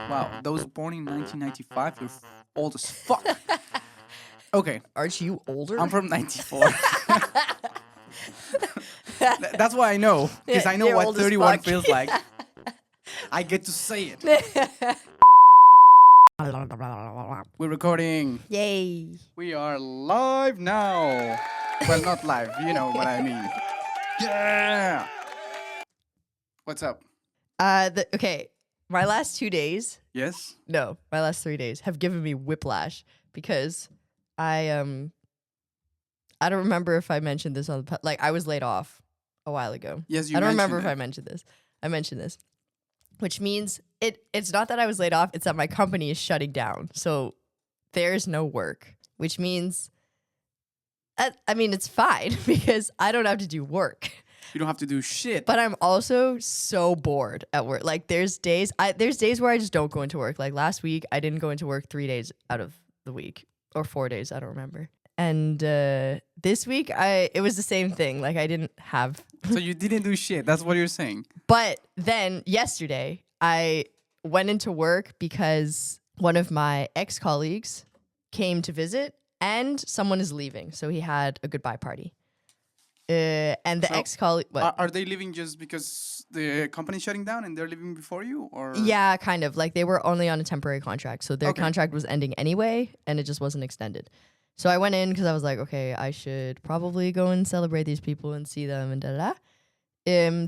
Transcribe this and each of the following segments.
Wow, those born in 1995, you're old as fuck. Okay, Aren't you older? I'm from 94. That's why I know, because I know You're what old as 31 fuck. feels like. I get to say it. We're recording. Yay. We are live now. Well, not live, you know what I mean. Yeah. What's up? Okay, my last 2 days, Yes? no, my last 3 days have given me whiplash because I don't remember if I mentioned this on the I was laid off a while ago. Yes, you I don't remember mentioned if it. I mentioned this. I mentioned this, which means it's not that I was laid off, it's that my company is shutting down. So there's no work, which means I mean it's fine because I don't have to do work. You don't have to do shit. But I'm also so bored at work. Like there's days where I just don't go into work. Like last week I didn't go into work 3 days out of the week or 4 days, I don't remember. And this week it was the same thing. Like I didn't have So you didn't do shit. That's what you're saying. But then yesterday I went into work because one of my ex-colleagues came to visit and someone is leaving. So he had a goodbye party. And the So, ex-colleague, what? Are they leaving just because the company's shutting down and they're leaving before you? Or Yeah, kind of. Like they were only on a temporary contract. So their Okay. contract was ending anyway and it just wasn't extended. So I went in because I was like, okay, I should probably go and celebrate these people and see them and da da da.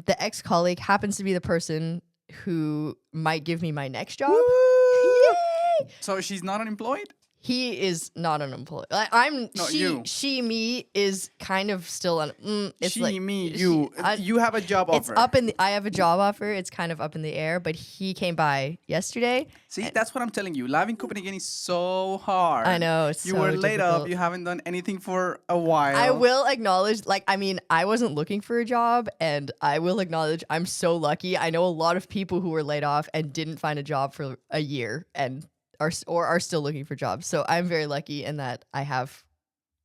The ex-colleague happens to be the person who might give me my next job. Yay! So she's not unemployed? He is not unemployed. Like, I'm No, she, you. she, me is kind of still on. It's She, like me, you. I- You have a job It's offer. up in. I have a job offer. It's kind of up in the air. But he came by yesterday. See, that's what I'm telling you. Live in Copenhagen is so hard. I know it's You so were laid difficult. up. You haven't done anything for a while. I will acknowledge, like, I mean, I wasn't looking for a job, and I will acknowledge I'm so lucky. I know a lot of people who were laid off and didn't find a job for a year and are still looking for jobs. So I'm very lucky in that I have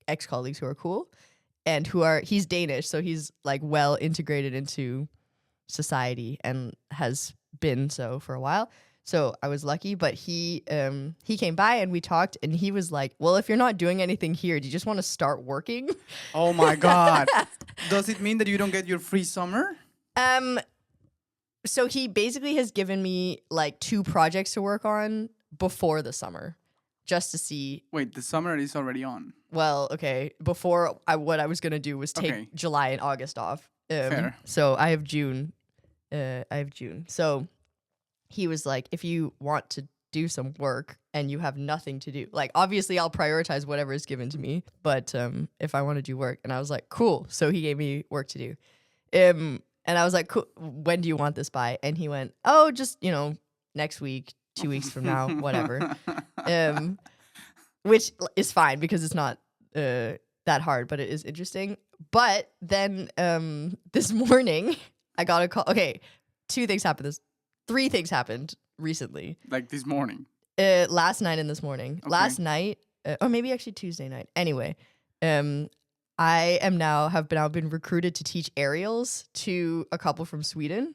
ex-colleagues who are cool and he's Danish, so he's like well integrated into society and has been so for a while. So I was lucky, but he came by and we talked and he was like, well, if you're not doing anything here, do you just want to start working? Oh my God. Does it mean that you don't get your free summer? So he basically has given me like 2 projects to work on before the summer just to see. Wait, the summer is already on. Well, okay, before what I was going to do was take Okay. July and August off. Fair. So I have June. So he was like, if you want to do some work and you have nothing to do, like obviously I'll prioritize whatever is given to me, but if I want to do work, and I was like, cool. So he gave me work to do. And I was like, cool, when do you want this by? And he went, oh, just, next week, 2 weeks from now, whatever. Which is fine because it's not that hard, but it is interesting. But then this morning I got a call. Okay, 2 things happened. 3 things happened recently. Like this morning. Last night and this morning. Okay. Last night, or maybe actually Tuesday night. Anyway, I have now been recruited to teach aerials to a couple from Sweden,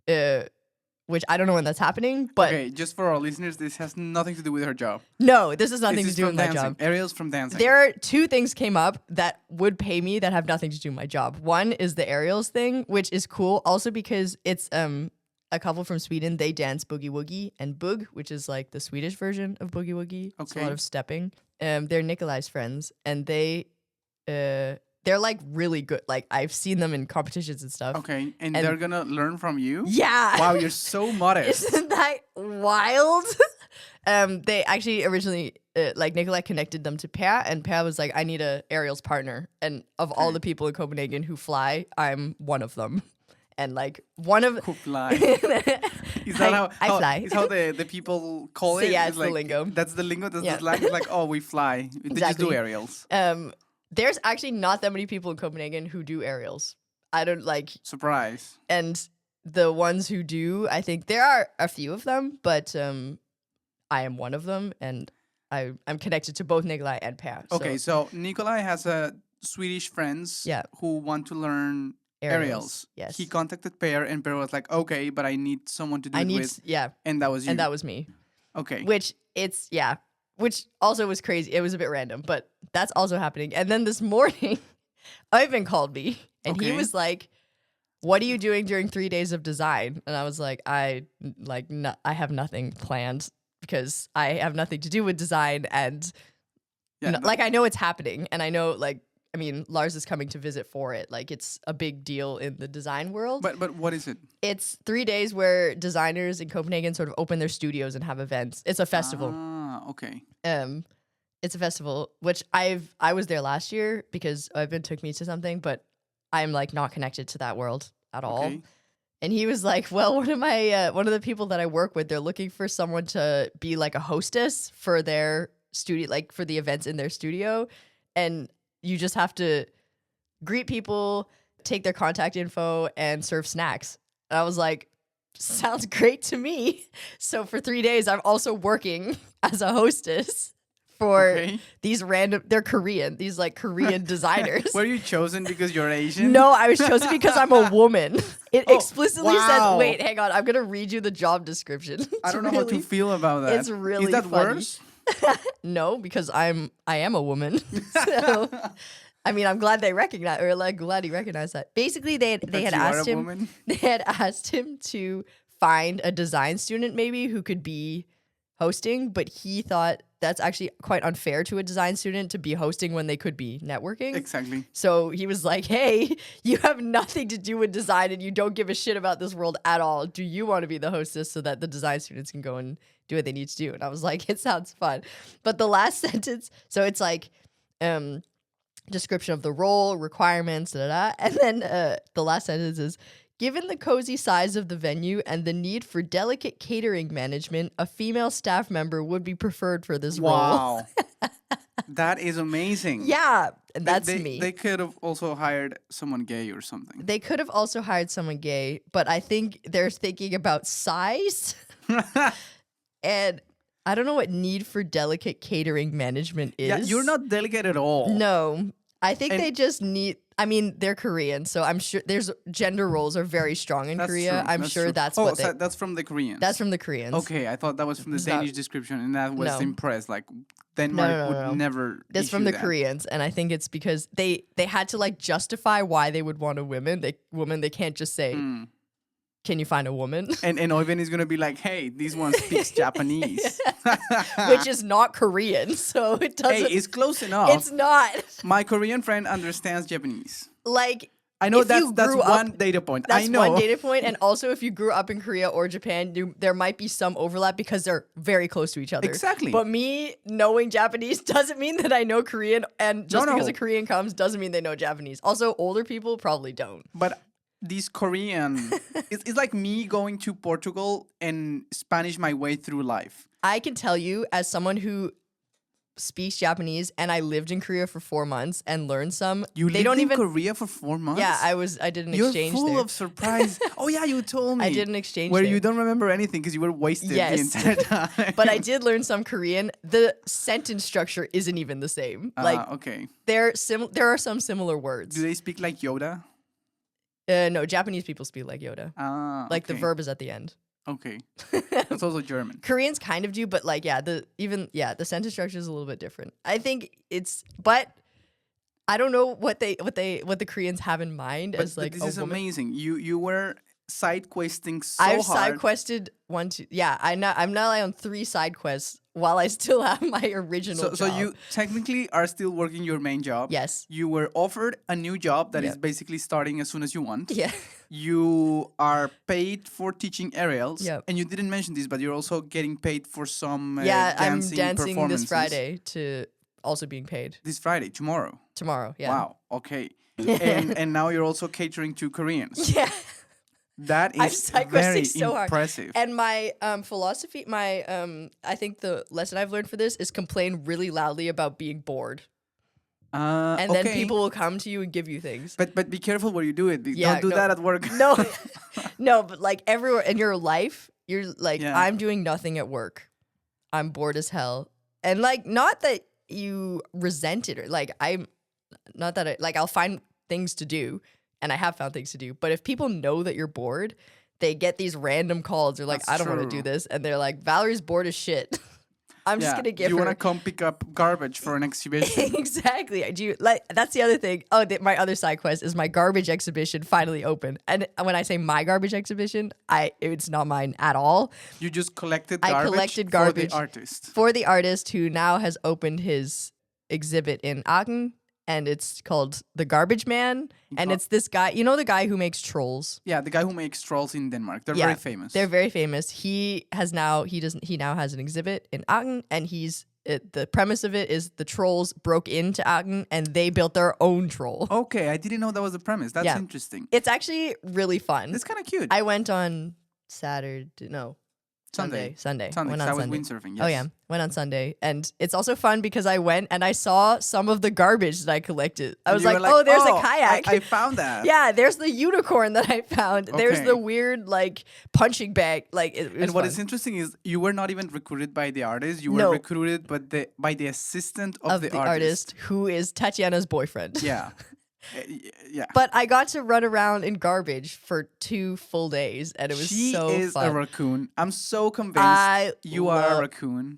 which I don't know when that's happening. But Okay, just for our listeners, this has nothing to do with her job. no, this has nothing This to is do from with my dancing. job. Ariel's from dancing. There are 2 things came up that would pay me that have nothing to do with my job. One is the aerials thing, which is cool. Also because it's a couple from Sweden. They dance boogie woogie and bug, which is like the Swedish version of boogie woogie. It's a Okay. lot of stepping. They're Nikolai's friends, and they're like really good. Like I've seen them in competitions and stuff. Okay, and And- they're gonna learn from you? Yeah. Wow, you're so modest. Isn't that wild? They actually originally, like Nikolai connected them to Per, and Per was like, I need a aerials partner. And of all Okay. the people in Copenhagen who fly, I'm one of them. And like one of Who fly? Is that how I fly. Is how the people call So it? yeah, It's it's the like, lingo. That's the lingo. That's Yeah. the slang. It's like, oh, we fly. They just do Exactly. aerials. There's actually not that many people in Copenhagen who do aerials. I don't like, Surprise. and the ones who do, I think there are a few of them, but I am one of them, and I'm connected to both Nikolai and Per. Okay, so Nikolai has Swedish friends Yeah. who want to learn Aerials. Yes. He contacted Pear, and Pear was like, okay, but I need someone to do I it need with. yeah, And that was you. and that was me. Okay. Which which also was crazy. It was a bit random, but that's also happening. And then this morning, Ivan called me, and he Okay. was like, "What are you doing during 3 days of design?" And I was like, I have nothing planned because I have nothing to do with design, and Yeah, like I know it's happening, and I know I mean, Lars is coming to visit for it. Like, it's a big deal in the design world. but what is it? It's 3 days where designers in Copenhagen sort of open their studios and have events. It's a festival. Ah, okay. It's a festival, which I was there last year because Ivan took me to something, but I'm like not connected to that world at all. Okay. And he was like, "Well, one of the people that I work with, they're looking for someone to be like a hostess for their studio, like for the events in their studio, and you just have to greet people, take their contact info, and serve snacks." And I was like, "Sounds great to me." So for 3 days, I'm also working as a hostess for Okay. these they're Korean, these like Korean designers. Were you chosen because you're Asian? No, I was chosen because I'm a woman. It Oh, explicitly wow. says, wait, hang on, I'm going to read you the job description. I don't know how to feel about that. it's really Is that funny. worse? No, because I am a woman. So, I mean, I'm glad they recognize, or like glad he recognized that. Basically, they had That you are asked a him, woman? they had asked him to find a design student maybe who could be hosting, but he thought that's actually quite unfair to a design student to be hosting when they could be networking. Exactly. So he was like, "Hey, you have nothing to do with design and you don't give a shit about this world at all. Do you want to be the hostess so that the design students can go and do what they need to do?" And I was like, "It sounds fun." But the last sentence, so it's like description of the role, requirements, and then the last sentence is, "Given the cozy size of the venue and the need for delicate catering management, a female staff member would be preferred for this role." Wow. That is amazing. Yeah, and that's they, me. They could have also hired someone gay or something. They could have also hired someone gay, but I think they're thinking about size. And I don't know what need for delicate catering management is. Yeah, you're not delicate at all. No, I think And- they just need. I mean, they're Korean, so I'm sure there's gender roles are very strong in That's Korea. true. I'm sure true. that's oh, what so that's from the Koreans. that's from the Koreans. Okay, I thought that was from the It's not- Danish description, and that was No. impressed. Like Denmark no, would no. never. That's from issue the that. Koreans, and I think it's because they had to like justify why they would want a woman. They can't just say, Mm. "Can you find a woman?" And Oyvind is gonna be like, "Hey, this one speaks Japanese," Which is not Korean, so it doesn't. hey, it's close enough. It's not. My Korean friend understands Japanese. Like, I know if that's you that's grew up- one data point. that's I know. one data point, and also if you grew up in Korea or Japan, there might be some overlap because they're very close to each other. Exactly. But me knowing Japanese doesn't mean that I know Korean, and just No, because no. a Korean comes doesn't mean they know Japanese. Also, older people probably don't. But these Korean, it's like me going to Portugal and Spanish my way through life. I can tell you, as someone who speaks Japanese, and I lived in Korea for 4 months and learned some. You they lived don't in even. Korea for 4 months? Yeah, I did an You're exchange full there. of surprise. Oh yeah, you told me. I did an exchange where there. you don't remember anything because you were wasted Yes. the entire time. But I did learn some Korean. The sentence structure isn't even the same. Like okay. there are some similar words. Do they speak like Yoda? No, Japanese people speak like Yoda. Like the okay. verb is at the end. Okay. That's also German. Koreans kind of do, but like the sentence structure is a little bit different. I think but I don't know what the Koreans have in mind But as like this a is woman. amazing. You were side questing so I've hard. side quested 1, 2. Yeah, I'm now on 3 side quests while I still have my original So job. you technically are still working your main job. Yes. You were offered a new job that is Yep. basically starting as soon as you want. Yeah. You are paid for teaching aerials. Yep. And you didn't mention this, but you're also getting paid for some Yeah, I'm dancing dancing performances. this Friday to also being paid This Friday, tomorrow. tomorrow. Yeah. Wow. Okay. and now you're also catering to Koreans. Yeah. That I'm is side very questing so hard. impressive. And my philosophy, I think the lesson I've learned for this is complain really loudly about being bored, and then okay. people will come to you and give you things. But be careful where you do it. Yeah, Don't do no. that at work. No, no, but like everywhere in your life, you're like, Yeah. I'm doing nothing at work. I'm bored as hell, and like not that you resent it or like I'm not that I'll find things to do. and I have found things to do. But if people know that you're bored, they get these random calls. They're like, That's I don't want to true. do this. And they're like, Valerie's bored as shit. I'm just going to give you her. want to come pick up garbage for an exhibition? Exactly. I do like that's the other thing. Oh, my other side quest is my garbage exhibition finally open. And when I say my garbage exhibition, it's not mine at all. You just collected I garbage, collected for garbage the artist. For the artist who now has opened his exhibit in Aachen, and it's called The Garbage Man. And it's this guy, you know, the guy who makes trolls. Yeah, the guy who makes trolls in Denmark. They're Yeah, very famous. They're very famous. He now has an exhibit in Aachen, and the premise of it is the trolls broke into Aachen and they built their own troll. Okay, I didn't know that was the premise. That's interesting. It's actually really fun. It's kind of cute. I went on Sunday. Sunday. Went on I was Sunday. windsurfing. Yes. Oh yeah, went on Sunday, and it's also fun because I went and I saw some of the garbage that I collected. I was You like, were oh, there's a kayak. I found that. Yeah, there's the unicorn that I found. There's Okay. the weird like punching bag. Like, it was And what fun. is interesting is you were not even recruited by the artist. You were No. recruited by the assistant of the artist who is Tatiana's boyfriend. Yeah. Yeah. But I got to run around in garbage for 2 full days, and it was She so is fun. a raccoon. I'm so convinced you are a raccoon.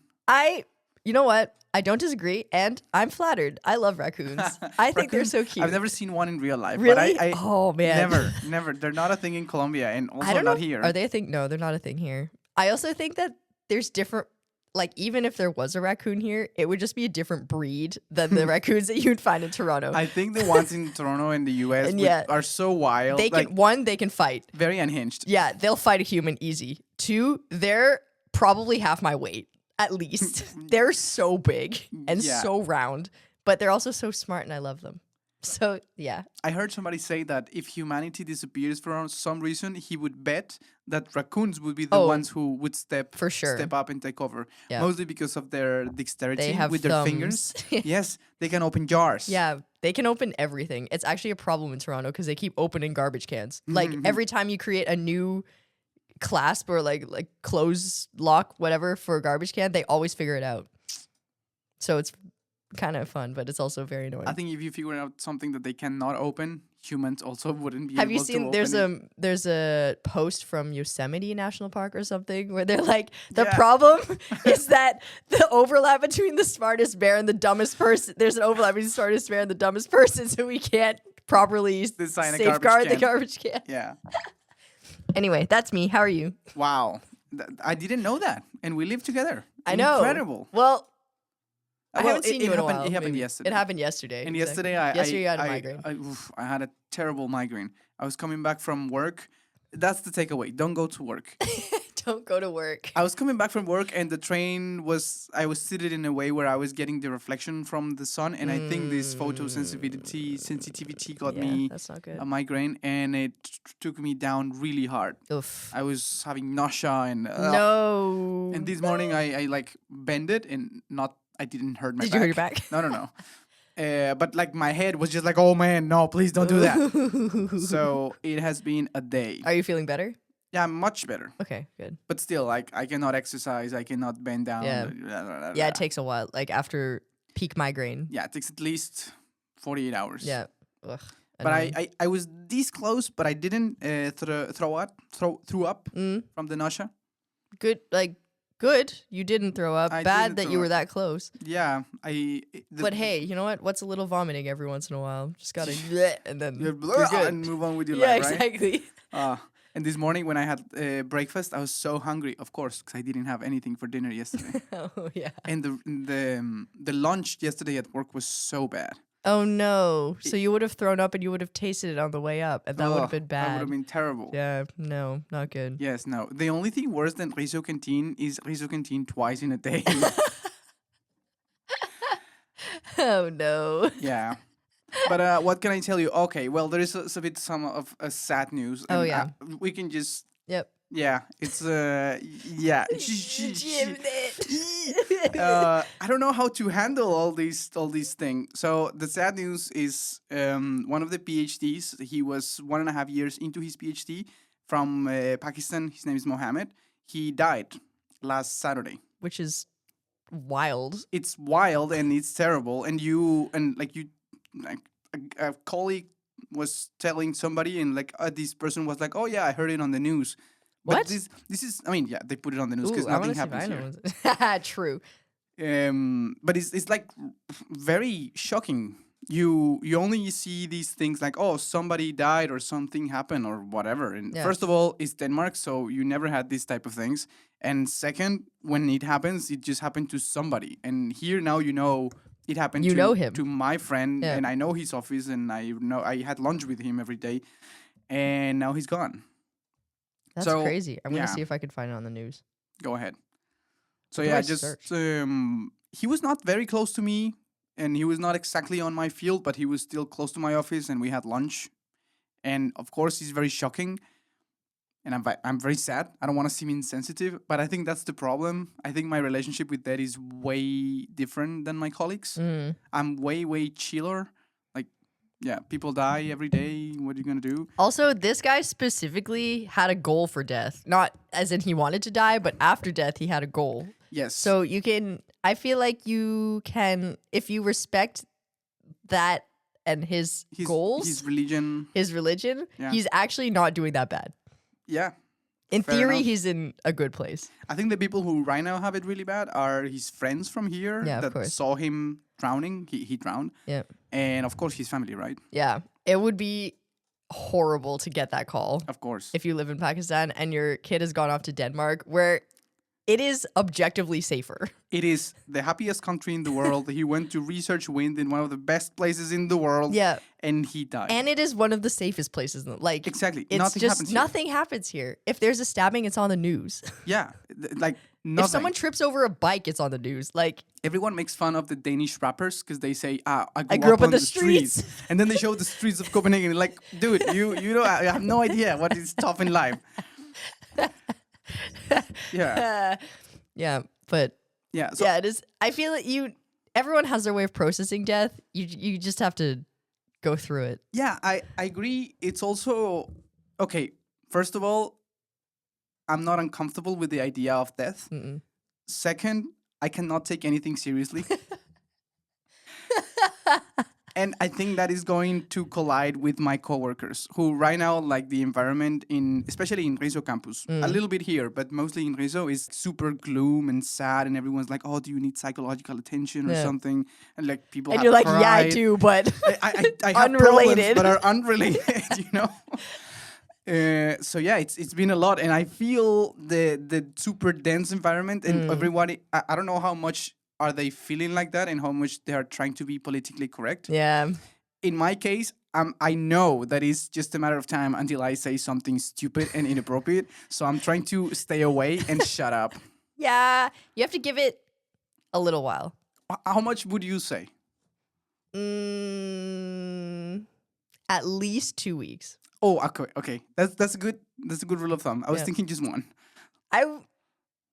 You know what? I don't disagree, and I'm flattered. I love raccoons. I think they're so cute. I've never seen one in real life. Really? But I Oh, man. never. They're not a thing in Colombia, and also I don't not know. here. Are they a thing? No, they're not a thing here. I also think that there's different. Like, even if there was a raccoon here, it would just be a different breed than the raccoons that you'd find in Toronto. I think the ones in Toronto and the US And yeah. are so wild. They can they can fight. Very unhinged. Yeah, they'll fight a human easy. 2, they're probably half my weight at least. They're so big and Yeah. so round, but they're also so smart, and I love them. So yeah, I heard somebody say that if humanity disappears for some reason, he would bet that raccoons would be the ones who would step up and take over. Yeah. Mostly because of their dexterity They have with their thumbs. fingers. Yes, they can open jars. yeah, they can open everything. It's actually a problem in Toronto because they keep opening garbage cans. Like every time you create a new clasp or like close lock whatever for a garbage can, they always figure it out. So it's kind of fun, but it's also very annoying. I think if you figure out something that they cannot open, humans also wouldn't be Have able you to seen open there's a post from Yosemite National Park or something where they're like, the Yeah. problem is that the overlap between the smartest bear and the dumbest person, there's an overlap between the smartest bear and the dumbest person, so we can't properly Design a safeguard the garbage garbage can. Yeah. Anyway, that's me. How are you? Wow. I didn't know that. And we live together. I know. Incredible. Well, I Well, haven't seen you in a while. It happened maybe. yesterday. It happened yesterday. And exactly. yesterday, yesterday you had a migraine. I had a terrible migraine. I was coming back from work. That's the takeaway. Don't go to work. Don't go to work. I was coming back from work, and the train was. I was seated in a way where I was getting the reflection from the sun, and I think this sensitivity got me That's not good. a migraine, and it took me down really hard. Oof. I was having nausea and No. And this morning I like bended and not. I didn't hurt my Did back. you hurt your back? No. But like my head was just like, oh man, no, please don't do that. So it has been a day. Are you feeling better? Yeah, much better. Okay, good. But still, like I cannot exercise. I cannot bend down. Yeah. Yeah, it takes a while. Like after peak migraine. Yeah, it takes at least 48 hours. Yeah. Ugh, But I was this close, but I didn't throw up from the nausea. Good. Like good. You didn't throw up. I Bad didn't that throw you were up. that close. Yeah, But hey, you know what? What's a little vomiting every once in a while? Just gotta and then you're you're good. and move on with your Yeah, life, right? exactly. And this morning when I had breakfast, I was so hungry, of course, because I didn't have anything for dinner yesterday. Oh yeah. And the lunch yesterday at work was so bad. Oh no. So you would have thrown up and you would have tasted it on the way up, and that would have been That would bad. have been terrible. Yeah. No. Not good. Yes, no. The only thing worse than Riso Canteen is Riso Canteen twice in a day. Oh no. Yeah. But what can I tell you? Okay, well, there is a bit some of sad news. Oh, and, yeah. We can just... Yep. Yeah, it's... yeah. I don't know how to handle all these things. So the sad news is one of the PhDs, he was 1.5 years into his PhD from Pakistan. His name is Mohammed. He died last Saturday. Which is wild. It's wild and it's terrible. And a colleague was telling somebody, and like this person was like, "Oh yeah, I heard it on the news." But What? this is, I mean, yeah, they put it on the news because Ooh, I want nothing to see if happens I here. know. True. But it's like very shocking. You only see these things like, oh, somebody died or something happened or whatever. And Yeah. first of all, it's Denmark, so you never had these type of things. And second, when it happens, it just happened to somebody. And here now it happened You know him. to my friend, Yeah. and I know his office, and I know I had lunch with him every day, and now he's gone. That's So crazy. I'm gonna yeah, see if I could find it on the news. go ahead. So What do yeah, I just search? he was not very close to me, and he was not exactly on my field, but he was still close to my office, and we had lunch. And of course, he's very shocking, and I'm very sad. I don't want to seem insensitive, but I think that's the problem. I think my relationship with that is way different than my colleagues. Mm. I'm way chiller. Like, yeah, people die every day. What are you gonna do? Also, this guy specifically had a goal for death. Not as in he wanted to die, but after death, he had a goal. Yes. So you can, I feel like you can, if you respect that and his goals, his religion. his religion, Yeah. he's actually not doing that bad. Yeah. In Fair theory, enough. he's in a good place. I think the people who right now have it really bad are his friends from here Yeah, of that course. saw him drowning. He drowned. Yeah. And of course his family, right? Yeah. It would be horrible to get that call Of course. if you live in Pakistan and your kid has gone off to Denmark, where it is objectively safer. It is the happiest country in the world. He went to research wind in one of the best places in the world. Yeah. And he died. And it is one of the safest places. Like, exactly. it's Nothing just happens here. nothing happens here. If there's a stabbing, it's on the news. Yeah. Like nothing. If someone trips over a bike, it's on the news. Like, Everyone makes fun of the Danish rappers because they say, I grew up on on the the streets. And then they show the streets of Copenhagen. Like, dude, you know, I have no idea what is tough in life. Yeah. yeah, but Yeah. So yeah, it is. I feel that everyone has their way of processing death. You just have to go through it. yeah, I agree. It's also okay. First of all, I'm not uncomfortable with the idea of death. Mm-mm. Second, I cannot take anything seriously. And I think that is going to collide with my coworkers who right now like the environment especially in Riso campus. A little bit here, but mostly in Riso is super gloom and sad, and everyone's like, "Oh, do you need psychological attention or Yeah. something?" And like people And have you're like, yeah, I pride. do, but I have problems Unrelated. that are unrelated, you know. So yeah, it's been a lot, and I feel the super dense environment, and everybody. I don't know how much are they feeling like that, and how much they are trying to be politically correct. yeah. In my case, I know that it's just a matter of time until I say something stupid and inappropriate. So I'm trying to stay away and shut up. Yeah, you have to give it a little while. How much would you say? At least 2 weeks. Oh, okay. That's a good rule of thumb. I was Yeah. thinking just one.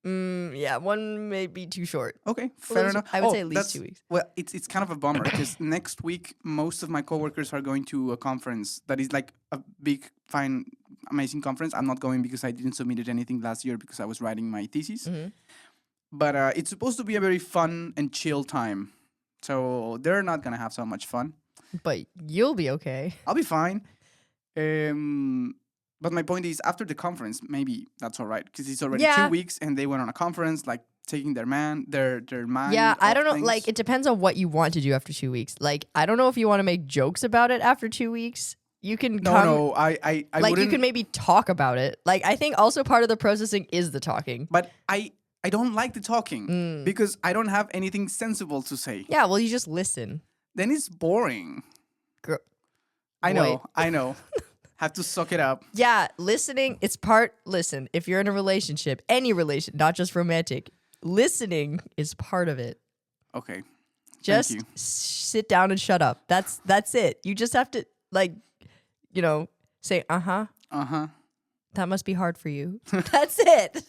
Yeah, one may be too short. Okay, fair enough. I would say at least that's- 2 weeks. Well, it's kind of a bummer because next week most of my coworkers are going to a conference that is like a big, fine, amazing conference. I'm not going because I didn't submit anything last year because I was writing my thesis. But it's supposed to be a very fun and chill time, so they're not gonna have so much fun. But you'll be okay. I'll be fine. But my point is, after the conference, maybe that's all right because it's already Yeah. 2 weeks and they went on a conference, like taking their mind. Yeah, I off don't know. things. Like, it depends on what you want to do after 2 weeks. Like, I don't know if you want to make jokes about it after 2 weeks. You can No, I like, you wouldn't. can maybe talk about it. Like, I think also part of the processing is the talking. But I don't like the talking because I don't have anything sensible to say. Yeah, well, you just listen. Then it's boring. Girl. I know. Wait. Have to suck it up. Yeah, listening, it's part, listen, if you're in a relationship, any relation, not just romantic, listening is part of it. Okay. Just you. sit down and shut up. That's it. You just have to, like, say, uh-huh. Uh-huh. That must be hard for you. That's it.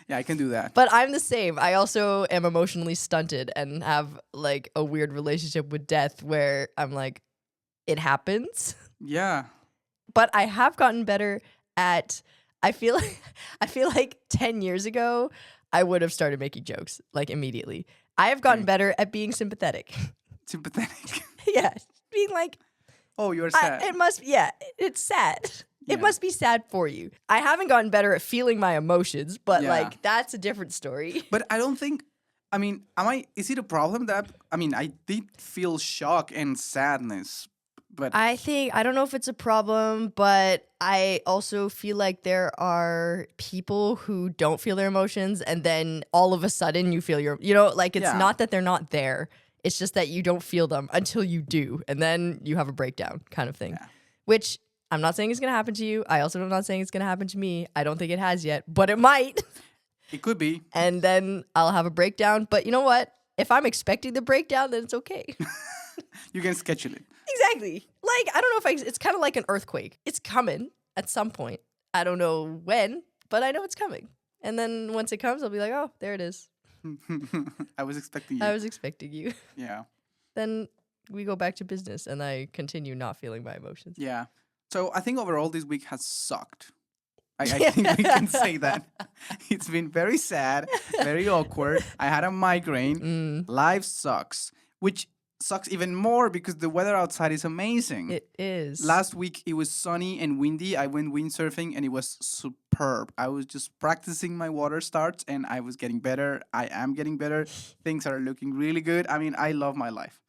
Yeah, I can do that. But I'm the same. I also am emotionally stunted and have, like, a weird relationship with death where I'm like, it happens. Yeah. But I have gotten better at, I feel like 10 years ago, I would have started making jokes, like, immediately. I have gotten better at being sympathetic. Sympathetic. Yeah. Being like, Oh, you're sad. It must, yeah, it's sad. Yeah. It must be sad for you. I haven't gotten better at feeling my emotions, but Yeah. like that's a different story. But I don't think. I mean, is it a problem that I mean, I did feel shock and sadness, but I don't know if it's a problem, but I also feel like there are people who don't feel their emotions and then all of a sudden you feel like it's Yeah. not that they're not there. It's just that you don't feel them until you do. And then you have a breakdown kind of thing, Yeah. which I'm not saying it's going to happen to you. I also am not saying it's going to happen to me. I don't think it has yet, but it might. it could be. And then I'll have a breakdown. But you know what? If I'm expecting the breakdown, then it's okay. You can schedule it. Exactly. Like, I don't know if it's kind of like an earthquake. It's coming at some point. I don't know when, but I know it's coming. And then once it comes, I'll be like, oh, there it is. I was expecting you. I was expecting you. Yeah. Then we go back to business and I continue not feeling my emotions. Yeah. So I think overall this week has sucked. I think we can say that. It's been very sad, very awkward. I had a migraine. Life sucks, which sucks even more because the weather outside is amazing. It is. Last week it was sunny and windy. I went windsurfing and it was superb. I was just practicing my water starts and I was getting better. I am getting better. Things are looking really good. I mean, I love my life.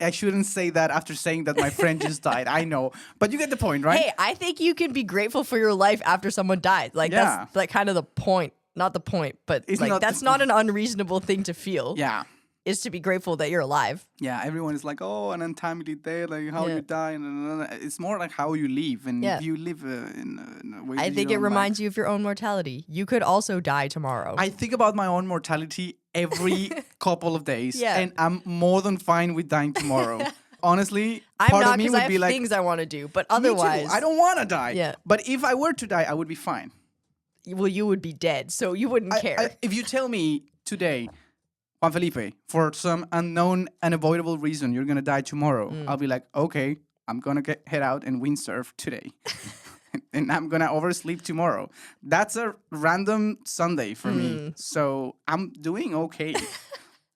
I shouldn't say that after saying that my friend just died. I know. But you get the point, right? Hey, I think you can be grateful for your life after someone dies. Like, Yeah. that's like kind of the point. Not the point, but It's like not the that's not an unreasonable thing to feel. Yeah. Is to be grateful that you're alive. Yeah, everyone is like, oh, an untimely death, like how Yeah. you die. And it's more like how you live. And Yeah. if you live in a way I that think you it don't reminds you of your own mortality. You could also die tomorrow. I think about my own mortality every couple of days. Yeah. And I'm more than fine with dying tomorrow. Honestly, I'm part not of me because would I have be like, things I want to do, but me too. otherwise, I don't want to die. Yeah. But if I were to die, I would be fine. well, you would be dead, so you wouldn't care. If you tell me today, Juan Felipe, for some unknown, unavoidable reason, you're going to die tomorrow, I'll be like, okay, I'm going to head out and windsurf today. And I'm going to oversleep tomorrow. That's a random Sunday for me. So I'm doing okay.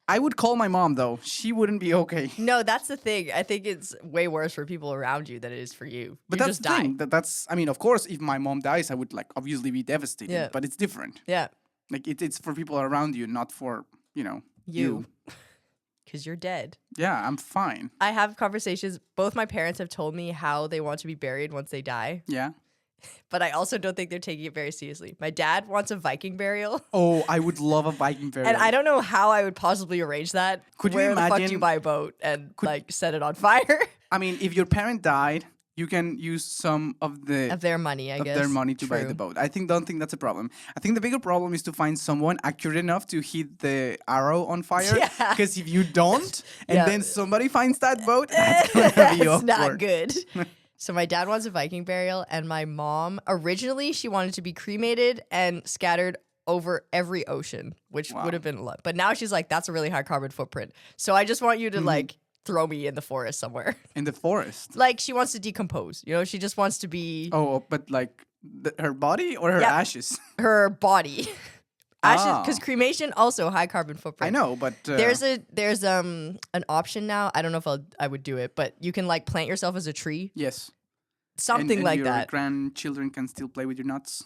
I would call my mom, though. She wouldn't be okay. No, that's the thing. I think it's way worse for people around you than it is for you. But you that's just the die. thing. That's, I mean, of course, if my mom dies, I would like obviously be devastated. Yeah. But it's different. Yeah, Like it's for people around you, not for, you. because you're dead. Yeah, I'm fine. I have conversations. Both my parents have told me how they want to be buried once they die, Yeah. but I also don't think they're taking it very seriously. My dad wants a Viking burial, Oh, I would love a Viking burial. and I don't know how I would possibly arrange that. Could you Where the fuck do imagine- you buy a boat and like set it on fire? I mean, if your parent died, you can use some of Of their money, I guess. their money to buy True. the boat. Don't think that's a problem. I think the bigger problem is to find someone accurate enough to hit the arrow on fire. Yeah. Because if you don't, and Yeah. then somebody finds that boat, that's gonna be It's not awkward. good. So my dad wants a Viking burial, and my mom originally she wanted to be cremated and scattered over every ocean, which Wow. would have been a lot. But now she's like, that's a really high carbon footprint. So I just want you to like throw me in the forest somewhere. In the forest. Like she wants to decompose. She just wants to be Oh, but like her body or her Yeah. ashes? her body. Ashes, because Oh. cremation also high carbon I footprint. know, but There's an option now. I don't know if I would do it, but you can like plant yourself as a tree, yes, something and like your that. grandchildren can still play with your nuts.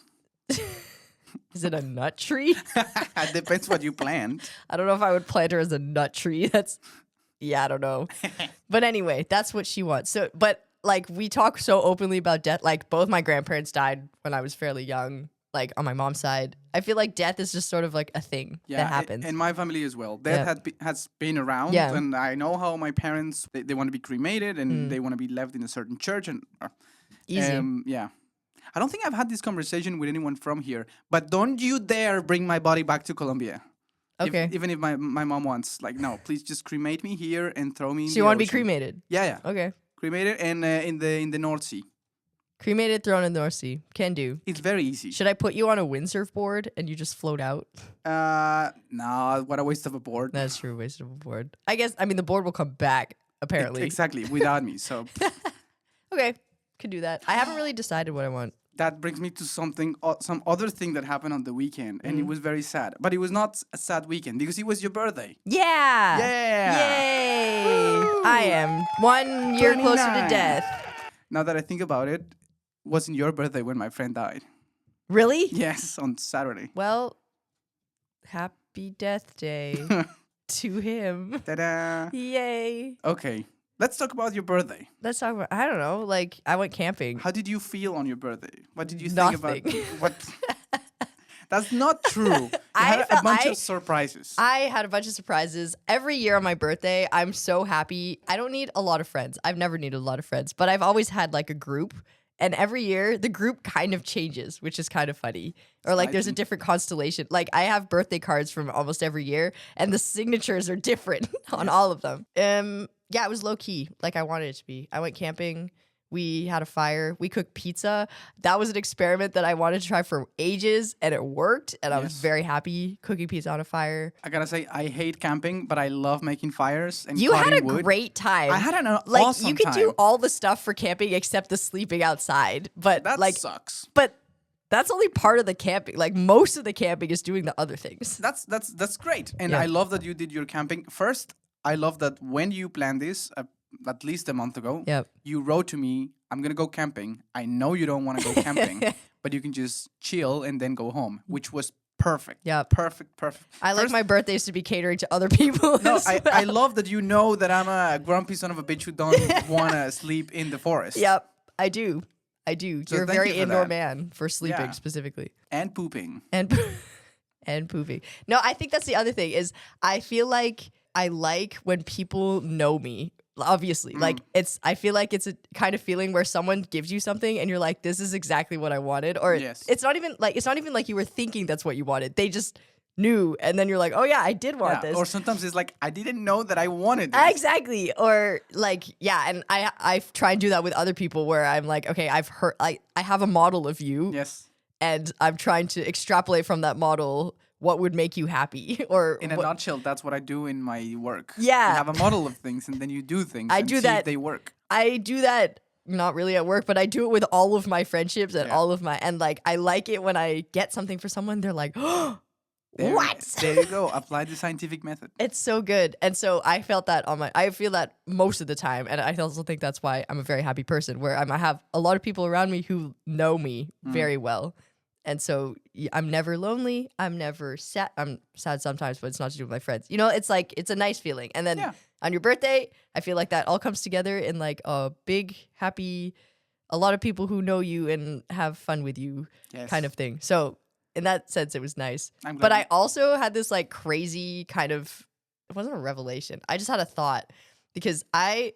Is it a nut tree? It depends what you plant. I don't know if I would plant her as a nut tree. I don't know. But anyway, that's what she wants. So, but like we talk so openly about death. Like both my grandparents died when I was fairly young. Like on my mom's side, I feel like death is just sort of like a thing that happens. And my family as well. Death has been around, Yeah. and I know how my parents they want to be cremated and they want to be left in a certain church and Easy. yeah. I don't think I've had this conversation with anyone from here, but don't you dare bring my body back to Colombia. Okay. Even if my mom wants, like, no, please just cremate me here and throw me in So the you want to be ocean. cremated? Yeah, yeah. Okay. Cremated and in the North Sea. Cremated, thrown in the North Sea. Can do. It's very easy. Should I put you on a windsurf board and you just float out? No, what a waste of a board. That's true. Waste of a board. I guess. I mean, the board will come back apparently. Exactly, without me. So Okay. Could do that. I haven't really decided what I want. that brings me to some other thing that happened on the weekend, and it was very sad. But it was not a sad weekend because it was your birthday. Yeah. Yeah. Yay. I Woo. am 1 year closer to 29. death. Now that I think about it, wasn't your birthday when my friend died? Really? Yes, on Saturday. Well, happy death day to him. Ta-da. Yay. Okay, let's talk about your birthday. Let's talk about, I don't know, like I went camping. How did you feel on your birthday? What did you Nothing. think about what? That's not true. You had a felt- bunch of surprises. I had a bunch of surprises. Every year on my birthday, I'm so happy. I don't need a lot of friends. I've never needed a lot of friends, but I've always had like a group. And every year, the group kind of changes, which is kind of funny. Or like there's a different constellation. Like I have birthday cards from almost every year, and the signatures are different on all of them. Yeah, it was low key, like I wanted it to be. I went camping. We had a fire. We cooked pizza. That was an experiment that I wanted to try for ages, and it worked. And I was very happy cooking pizza on a fire. I gotta say, I hate camping, but I love making fires and You had cutting a wood. great time. I had an like awesome you could time. do all the stuff for camping except the sleeping outside. But That like sucks. but that's only part of the camping. Like most of the camping is doing the other things. That's great, and Yeah. I love that you did your camping first. I love that when you planned this, at least a month ago, Yep. you wrote to me, "I'm gonna go camping. I know you don't want to go camping, but you can just chill and then go home," which was perfect. Yep. Perfect. I like First- my birthdays to be catering to other people. No, as I well. love that you know that I'm a grumpy son of a bitch who don't want to sleep in the forest. Yep, I do. So You're a thank very you for indoor that. man for sleeping Yeah. specifically. And pooping. And and pooping. No, I think that's the other thing is I feel like I like when people know me. Obviously, like I feel like it's a kind of feeling where someone gives you something and you're like, this is exactly what I wanted. Or Yes. it's not even like you were thinking that's what you wanted. They just knew, and then you're like, oh yeah, I did want Yeah, this. or sometimes it's like, I didn't know that I wanted this. Exactly. Or like, yeah, and I try and do that with other people where I'm like, okay, I've heard I have a model of you, Yes. and I'm trying to extrapolate from that model what would make you happy. Or In a nutshell, that's what I do in my work. Yeah. You have a model of things and then you do things I and do see that- if they work. I do that not really at work, but I do it with all of my friendships and Yeah. all of my, and like I like it when I get something for someone, they're like, oh, There- what? There you go. Apply the scientific method. It's so good. And so I felt that I feel that most of the time. And I also think that's why I'm a very happy person, where I have a lot of people around me who know me very well. And so I'm never lonely. I'm never sad. I'm sad sometimes, but it's not to do with my friends. You know, it's like, it's a nice feeling. And then Yeah. on your birthday, I feel like that all comes together in like a big, happy, a lot of people who know you and have fun with you Yes. kind of thing. So in that sense, it was nice. I'm glad But you- I also had this like crazy kind of, it wasn't a revelation. I just had a thought because I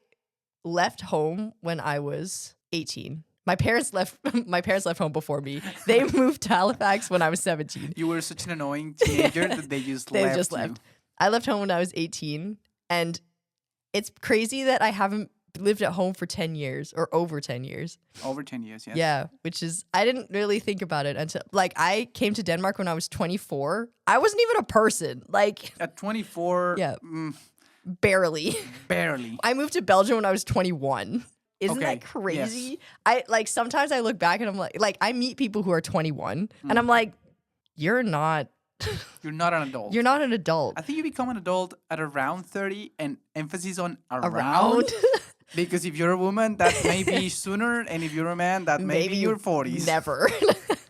left home when I was 18. My parents left home before me. They moved to Halifax when I was 17. You were such an annoying teenager that they just They left just you. left. I left home when I was 18, and it's crazy that I haven't lived at home for 10 years or over 10 years. Over 10 years, yes. Yeah, which is, I didn't really think about it until, like, I came to Denmark when I was 24. I wasn't even a person, like, At 24, Yeah. barely. barely. I moved to Belgium when I was 21. Isn't Okay, that crazy? I like sometimes I look back and I'm like I meet people who are 21 and I'm like, you're not You're not an adult. you're not an adult. I think you become an adult at around 30, and emphasis on around. Around. Because if you're a woman, that may be sooner, and if you're a man, that may be your 40s. Never.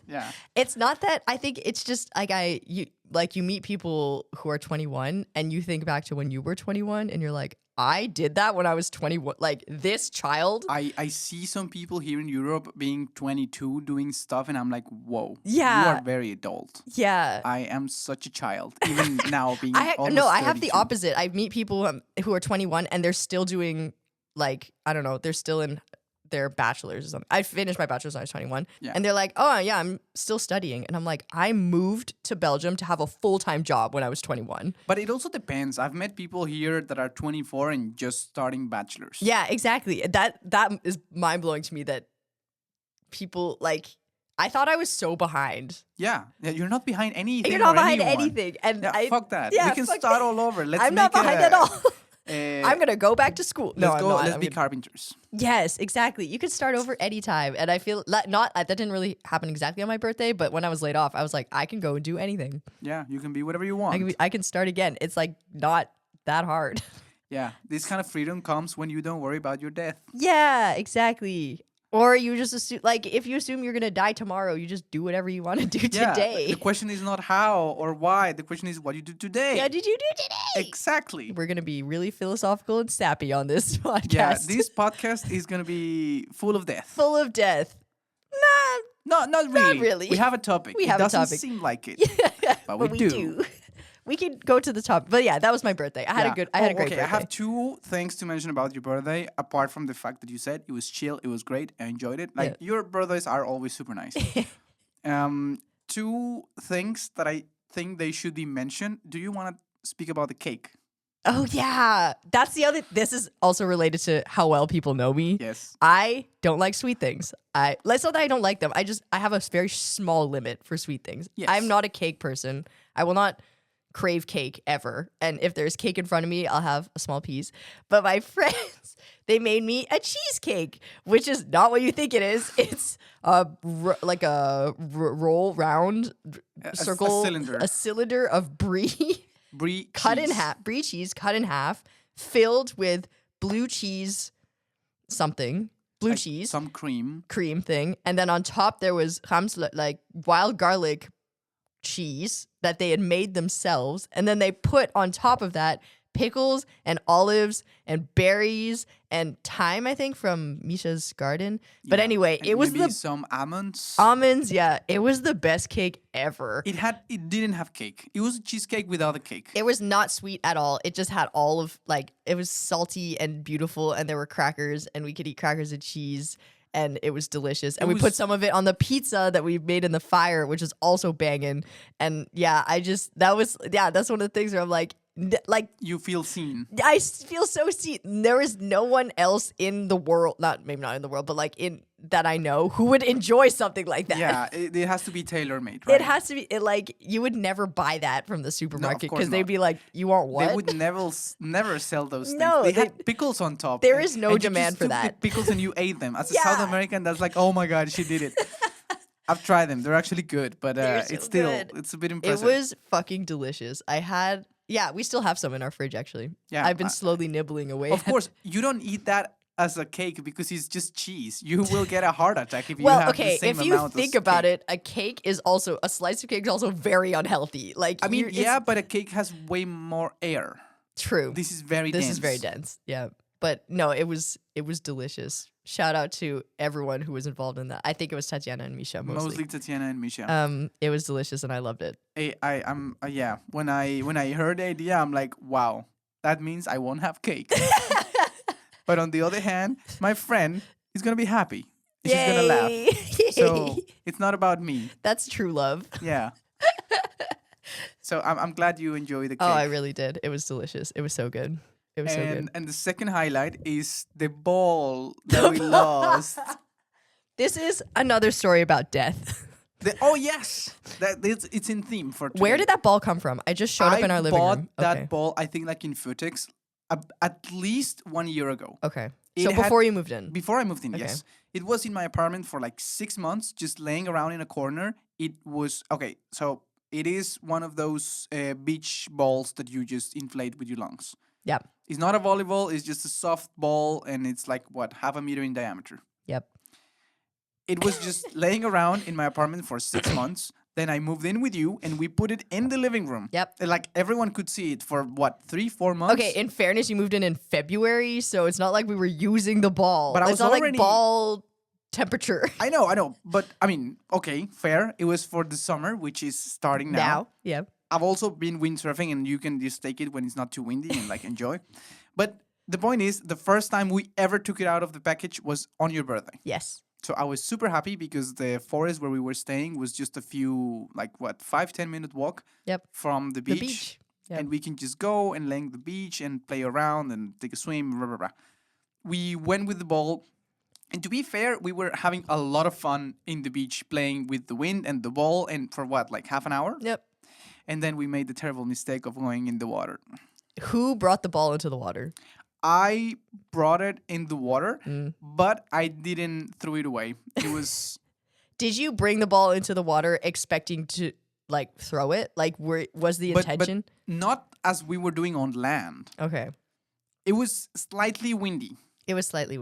Yeah. It's not that. I think it's just like you meet people who are 21 and you think back to when you were 21 and you're like, I did that when I was 21. Like this child. I see some people here in Europe being 22 doing stuff, and I'm like, whoa. Yeah. You are very adult. Yeah. I am such a child, even now being I have the 32. opposite. I meet people who are 21 and they're still doing like, I don't know, they're still in their bachelor's or something. I finished my bachelor's when I was 21. Yeah. And they're like, oh yeah, I'm still studying. And I'm like, I moved to Belgium to have a full-time job when I was 21. But it also depends. I've met people here that are 24 and just starting bachelors. Yeah, exactly. That is mind-blowing to me that people like, I thought I was so behind. Yeah. You're not behind anything. You're not or behind anyone. anything. And Yeah, fuck that. yeah, we can fuck start that. all over. Let's I'm make not behind at all. I'm gonna go back to school. No, Let's I'm go. not. Let's I'm be gonna- carpenters. Yes, exactly. You could start over anytime, and I feel that didn't really happen exactly on my birthday, but when I was laid off, I was like, I can go and do anything. Yeah, you can be whatever you want. I can start again. It's like not that hard. Yeah, this kind of freedom comes when you don't worry about your death. Yeah, exactly. Or you just assume, like, if you assume you're gonna die tomorrow, you just do whatever you want to do Yeah, today. the question is not how or why. The question is what you do today. Yeah, did you do today? Exactly. We're gonna be really philosophical and sappy on this podcast. Yeah, this podcast is gonna be full of death. full of death. No, not really. really. We have a topic. We it have a doesn't topic. seem like it, Nah, but we do. We can go to the top. But yeah, that was my birthday. I had a great okay, birthday. I have two things to mention about your birthday. Apart from the fact that you said it was chill, it was great, I enjoyed it. Like your birthdays are always super nice. Two things that I think they should be mentioned. Do you want to speak about the cake? Oh yeah, that's the other. This is also related to how well people know me. Yes. I don't like sweet things. Let's not that I don't like them. I have a very small limit for sweet things. Yes. I'm not a cake person. I will not crave cake ever. And if there's cake in front of me, I'll have a small piece. But my friends, they made me a cheesecake, which is not what you think it is. It's like a roll round circle, cylinder. a cylinder of brie. Brie cut in cheese. half, brie cheese cut in half, filled with blue cheese something, blue Like cheese some cream. cream thing, and then on top there was like wild garlic cheese that they had made themselves, and then they put on top of that pickles and olives and berries and thyme, I think, from Misha's garden. But Yeah. anyway, And it was maybe the some almonds. almonds. Yeah, it was the best cake ever. It didn't have cake. It was a cheesecake without the cake. It was not sweet at all. It just had all of it was salty and beautiful, and there were crackers, and we could eat crackers and cheese, and it was delicious. And we put was- some of it on the pizza that we made in the fire, which is also banging. And yeah, that's one of the things where I'm like, You feel seen. I feel so seen. There is no one else in the world, maybe not in the world, but like in that I know who would enjoy something like that. Yeah, it has to be tailor made, right? It has to be like you would never buy that from the supermarket course because they'd not. be like, "You want what?" They would never sell those things. No, they they- had pickles on top. There and- is no and you just demand for took the that. pickles and you ate them. As a Yeah. South American, that's like, oh my god, she did it. I've tried them. They're actually good, but They're so it's still good. it's a bit It impressive. was fucking delicious. We still have some in our fridge actually. Yeah, I've been slowly nibbling away. Of at- course, you don't eat that as a cake because it's just cheese. You will get a heart attack if you Well, have okay, the same if you amount think of about cake. it, a slice of cake is also very unhealthy. Like, I mean, it's yeah, but a cake has way more air. true. This is very This dense. is very dense. Yeah, but no, it was delicious. Shout out to everyone who was involved in that. I think it was Tatiana and Misha mostly. Mostly Tatiana and Misha. It was delicious and I loved it. I'm yeah. When I heard the idea, I'm like, wow, that means I won't have cake. But on the other hand, my friend is gonna be happy. She's gonna laugh. Yay! So it's not about me. That's true love. Yeah. So I'm glad you enjoy the cake. Oh, I really did. It was delicious. It was so good. It was so good. And the second highlight is the ball that we lost. This is another story about death. Oh yes, it's in theme for today. Where did that ball come from? I just showed up in our living bought room. that Okay. ball, I think, like in Futex, at least 1 year ago. Okay. It So had- before you moved in. Before I moved in, Okay. yes. It was in my apartment for like 6 months, just laying around in a corner. It was okay. So it is one of those beach balls that you just inflate with your lungs. Yeah. It's not a volleyball. It's just a soft ball, and it's like what, half a meter in diameter. Yep. It was just laying around in my apartment for 6 months. Then I moved in with you, and we put it in the living room. Yep. And, like everyone could see it for what, 3-4 months. Okay, in fairness, you moved in February, so it's not like we were using the ball. But I it's was not like already- ball temperature I know. But I mean, okay, fair. It was for the summer, which is starting now. Yeah. I've also been windsurfing, and you can just take it when it's not too windy and like enjoy. But the point is, the first time we ever took it out of the package was on your birthday. Yes. So I was super happy because the forest where we were staying was just a few, like what, 5-10 minute walk Yep. from the The beach. beach. Yep. And we can just go and lay on the beach and play around and take a swim. Blah, blah, blah. We went with the ball. And to be fair, we were having a lot of fun in the beach playing with the wind and the ball. And for what, like half an hour? Yep. And then we made the terrible mistake of going in the water. Who brought the ball into the water? I brought it in the water, Mm. but I didn't throw it away. It was Did you bring the ball into the water expecting to like throw it? Like, was the but intention? not as we were doing on land. Okay. It was slightly windy. It was slightly.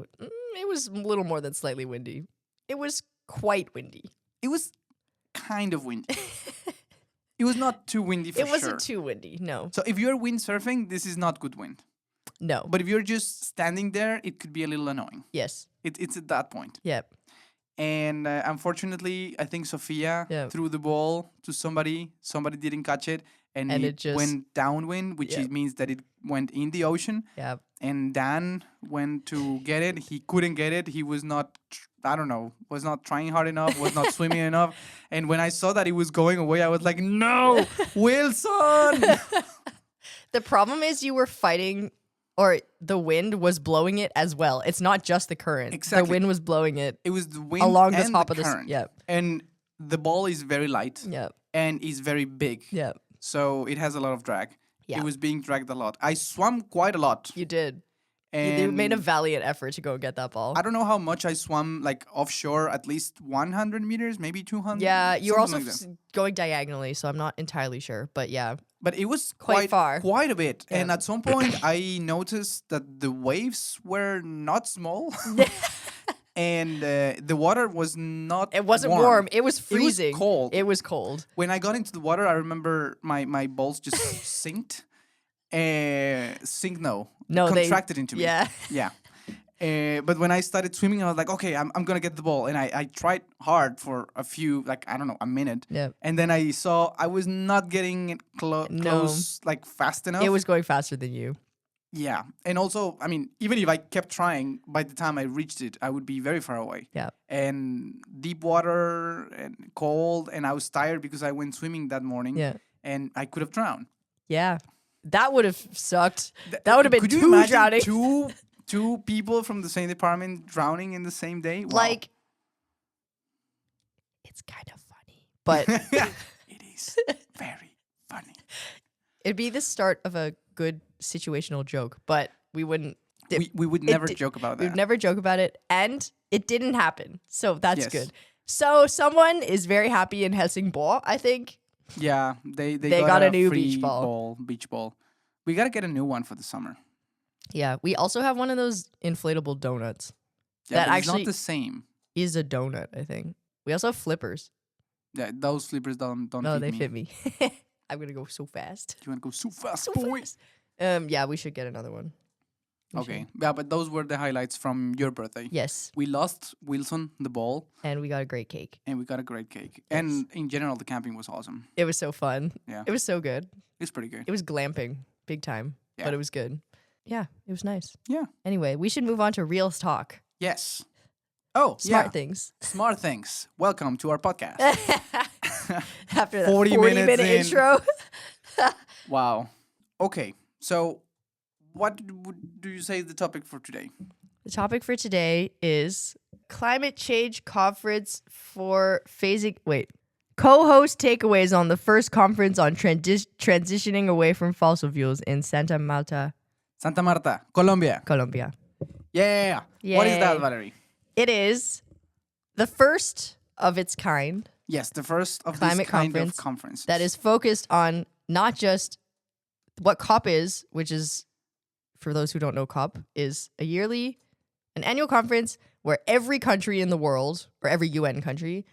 It was a little more than slightly windy. It was quite windy. It was kind of windy. It was not too windy for It wasn't sure. too windy. No. So if you're windsurfing, this is not good wind. No. But if you're just standing there, it could be a little annoying. Yes. It's at that point. Yep. And unfortunately, I think Sofia Yeah. threw the ball to somebody. Somebody didn't catch it, and And it it just- went downwind, which Yeah. means that it went in the ocean. Yep. And Dan went to get it. He couldn't get it. He was not, I don't know, was not trying hard enough, was not swimming enough. And when I saw that it was going away, I was like, no, Wilson. The problem is you were fighting, or the wind was blowing it as well. It's not just the current. Exactly. The wind was blowing it It was the wind along the and top the of the. current. Yep. And the ball is very light Yep. and is very big. Yep. So it has a lot of drag. Yeah. It was being dragged a lot. I swam quite a lot. You did. And You made a valiant effort to go get that ball. I don't know how much I swam like offshore, at least 100 meters, maybe 200. Yeah, you were also something like that. going diagonally, so I'm not entirely sure. But yeah, But it was Quite far. quite a bit. Yeah. And at some point, I noticed that the waves were not small, and the water was not. it wasn't warm. It was It was freezing. cold. It was cold. When I got into the water, I remember my balls just sinked. No, contracted into me. Yeah. Yeah. But when I started swimming, I was like, okay, I'm gonna get the ball, and I tried hard for a few, like I don't know, a minute. Yeah. And then I saw I was not getting it No. close, like fast enough. It was going faster than you. Yeah, and also, I mean, even if I kept trying, by the time I reached it, I would be very far away. Yeah. And deep water and cold, and I was tired because I went swimming that morning. Yeah. And I could have drowned. Yeah. That would have sucked. That would have been Could you two imagine drowning. two people from the same department drowning in the same day? Wow. Like, it's kind of funny, but It is very funny. it'd be the start of a good situational joke. But we wouldn't. We would it never did- joke about We that. would never joke about it, and it didn't happen. So that's Yes. good. So someone is very happy in Helsingborg, I think. Yeah, they got a new free beach ball. Beach ball. We gotta get a new one for the summer. Yeah, we also have one of those inflatable donuts. Yeah, That but it's actually- not the same. Is a donut, I think. We also have flippers. Yeah, those flippers don't No, fit they me. fit me. I'm gonna go so fast. You wanna go so fast, So boy? fast. Yeah, we should get another one. We Okay, should. yeah, but those were the highlights from your birthday. Yes, We lost Wilson the ball, and we got a great cake. and we got a great cake. Yes. And in general, the camping was awesome. It was so fun. Yeah. It was so good. It's pretty good. It was glamping, big time, Yeah. but it was good. Yeah, it was nice. Yeah. Anyway, we should move on to real talk. Yes. Oh, Smart yeah. things. Smart things. Welcome to our podcast. After that 40 40 minutes minute in. intro. Wow. Okay, so what do you say is the topic for today? The topic for today is climate change conference for phasing. Wait. Co-host takeaways on the first conference on transitioning away from fossil fuels in Santa Marta, Santa Marta, Colombia. Colombia. Yeah. What is that, Yay. Valerie? It is the first of its kind Yes, the first of Climate this kind conference of conferences. that is focused on not just what COP is, which is, for those who don't know, COP is an annual conference where every country in the world, or every UN country,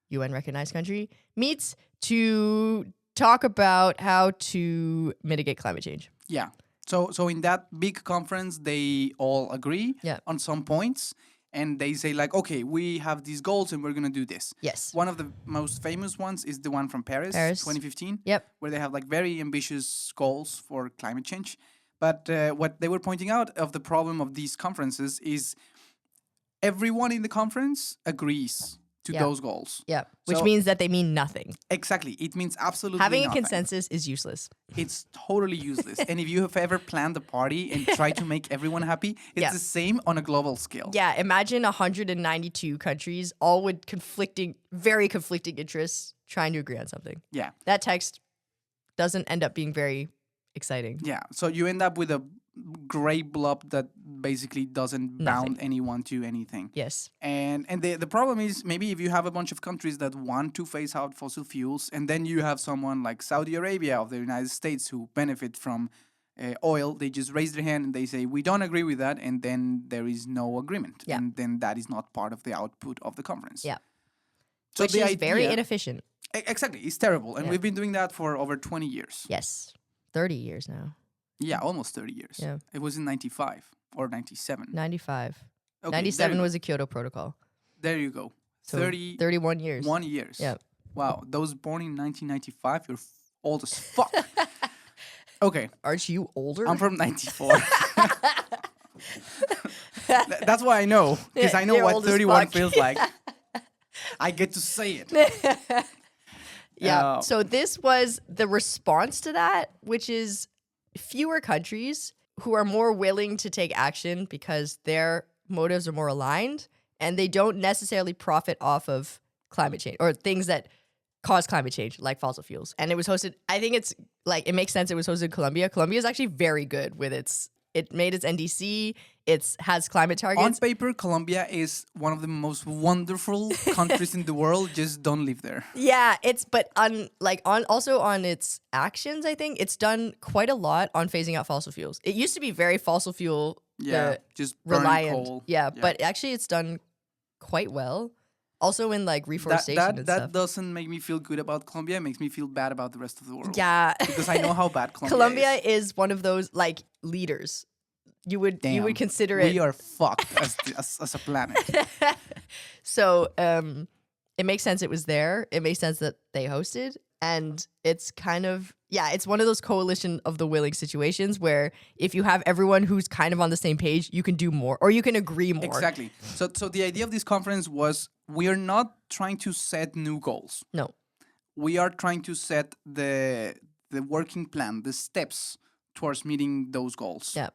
UN recognized country, meets to talk about how to mitigate climate change. Yeah. So in that big conference, they all agree Yeah. on some points, and they say like, okay, we have these goals and we're gonna do this. Yes. One of the most famous ones is the one from Paris, Paris. 2015, Yep. where they have like very ambitious goals for climate change. But what they were pointing out of the problem of these conferences is everyone in the conference agrees to Yeah. those goals. Yeah. Which So- means that they mean nothing. Exactly. It means absolutely Having a nothing. consensus is useless. It's totally useless. And if you have ever planned a party and try to make everyone happy, it's Yeah. the same on a global scale. Yeah, imagine 192 countries, all with very conflicting interests, trying to agree on something. Yeah. That text doesn't end up being very exciting. Yeah, so you end up with a gray blob that basically doesn't Nothing. bound anyone to anything. Yes. And the problem is maybe if you have a bunch of countries that want to phase out fossil fuels, and then you have someone like Saudi Arabia of the United States who benefit from oil, they just raise their hand and they say we don't agree with that, and then there is no agreement, Yeah. and then that is not part of the output of the conference. Yeah. So Which the is idea, very inefficient. Exactly, it's terrible, and Yeah. we've been doing that for over 20 years. Yes. 30 years now. Yeah, almost 30 years. Yeah. It was in 95 or 97. 95. Okay, 97 was the Kyoto Protocol. There you go. So 31 31 years. years. Yeah. Wow, those born in 1995, you're old as fuck. Okay, Aren't you older? I'm from 94. That's why I know, because I know You're what old as 31 fuck. feels like. I get to say it. Yeah. So this was the response to that, which is fewer countries who are more willing to take action because their motives are more aligned and they don't necessarily profit off of climate change or things that cause climate change, like fossil fuels. And it was hosted, I think it's like, it makes sense it was hosted in Colombia. Colombia is actually very good with it made its NDC. It has climate On targets. paper, Colombia is one of the most wonderful countries in the world. Just don't live there. Yeah, but also on its actions, I think it's done quite a lot on phasing out fossil fuels. It used to be very fossil fuel Just burn reliant. coal. Yeah, but actually it's done quite well. Also in like reforestation and that stuff. doesn't make me feel good about Colombia. It makes me feel bad about the rest of the world. Yeah. Because I know how bad Colombia Colombia is. is one of those like leaders. You would Damn, consider it. We are fucked as a planet. So it makes sense it was there. It makes sense that they hosted. And it's kind of, it's one of those coalition of the willing situations where if you have everyone who's kind of on the same page, you can do more or you can agree more. Exactly. So the idea of this conference was we are not trying to set new goals. No. We are trying to set the working plan, the steps towards meeting those goals. Yeah.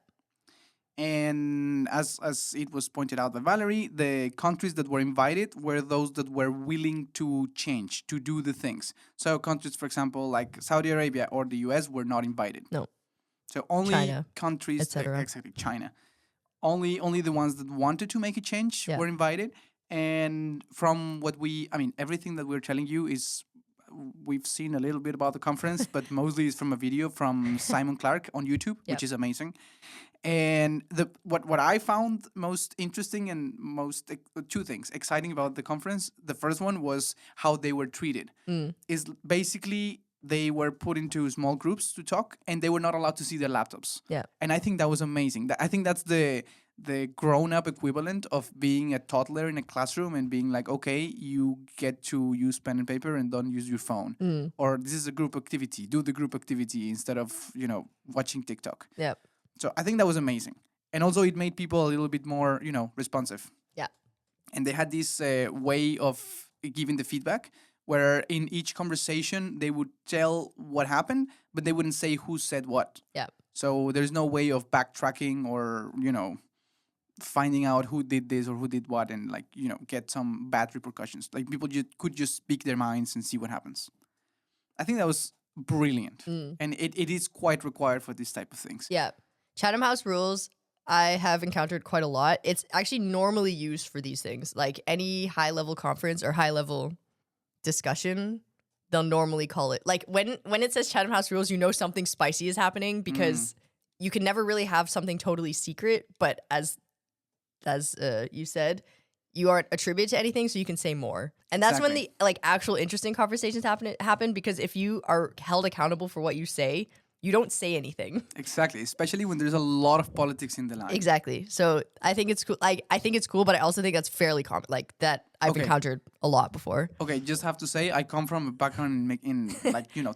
And as it was pointed out by Valerie, the countries that were invited were those that were willing to change, to do the things. So countries, for example, like Saudi Arabia or the US were not invited. No. So only China, countries, etc. exactly, China. Only the ones that wanted to make a change were invited. And from what everything that we're telling you is, we've seen a little bit about the conference, but mostly it's from a video from Simon Clark on YouTube, which is amazing. And what I found most interesting and two things exciting about the conference. The first one was how they were treated. Is basically they were put into small groups to talk, and they were not allowed to see their laptops. Yeah. And I think that was amazing. I think that's the grown-up equivalent of being a toddler in a classroom and being like, okay, you get to use pen and paper and don't use your phone. Or this is a group activity. Do the group activity instead of, watching TikTok. Yeah. So I think that was amazing. And also it made people a little bit more, responsive. Yeah. And they had this way of giving the feedback where in each conversation they would tell what happened, but they wouldn't say who said what. Yeah. So there's no way of backtracking or, finding out who did this or who did what and get some bad repercussions. Like people could just speak their minds and see what happens. I think that was brilliant. And it is quite required for this type of things. Yeah. Chatham House rules I have encountered quite a lot. It's actually normally used for these things. Like any high-level conference or high-level discussion, they'll normally call it. Like when it says Chatham House rules, something spicy is happening because you can never really have something totally secret, but as you said, you aren't attributed to anything, so you can say more. And that's when the actual interesting conversations happen because if you are held accountable for what you say, you don't say anything. Exactly, especially when there's a lot of politics in the line. Exactly. So I think it's cool. I think it's cool, but I also think that's fairly common. Like that I've encountered a lot before. Okay, just have to say, I come from a background in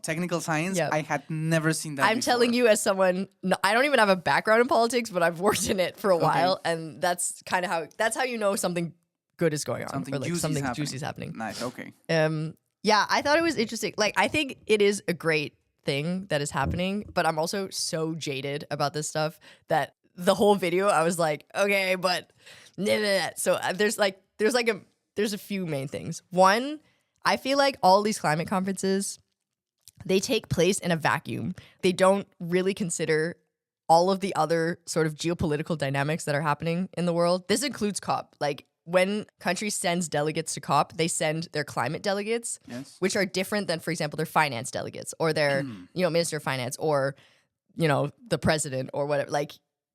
technical science. Yep. I had never seen that I'm before. telling you as someone, I don't even have a background in politics, but I've worked in it for a while. And that's kind of how you know something good is going on. Something or like juicy juicy is happening. Nice, okay. Yeah, I thought it was interesting. Like, I think it is a great thing that is happening, but I'm also so jaded about this stuff that the whole video I was like, okay, but nah. So there's a few main things. One, I feel like all these climate conferences, they take place in a vacuum. They don't really consider all of the other sort of geopolitical dynamics that are happening in the world. This includes COP. Like when countries sends delegates to COP, they send their climate delegates, Yes. which are different than, for example, their finance delegates or their, Minister of Finance or, the president or whatever, like,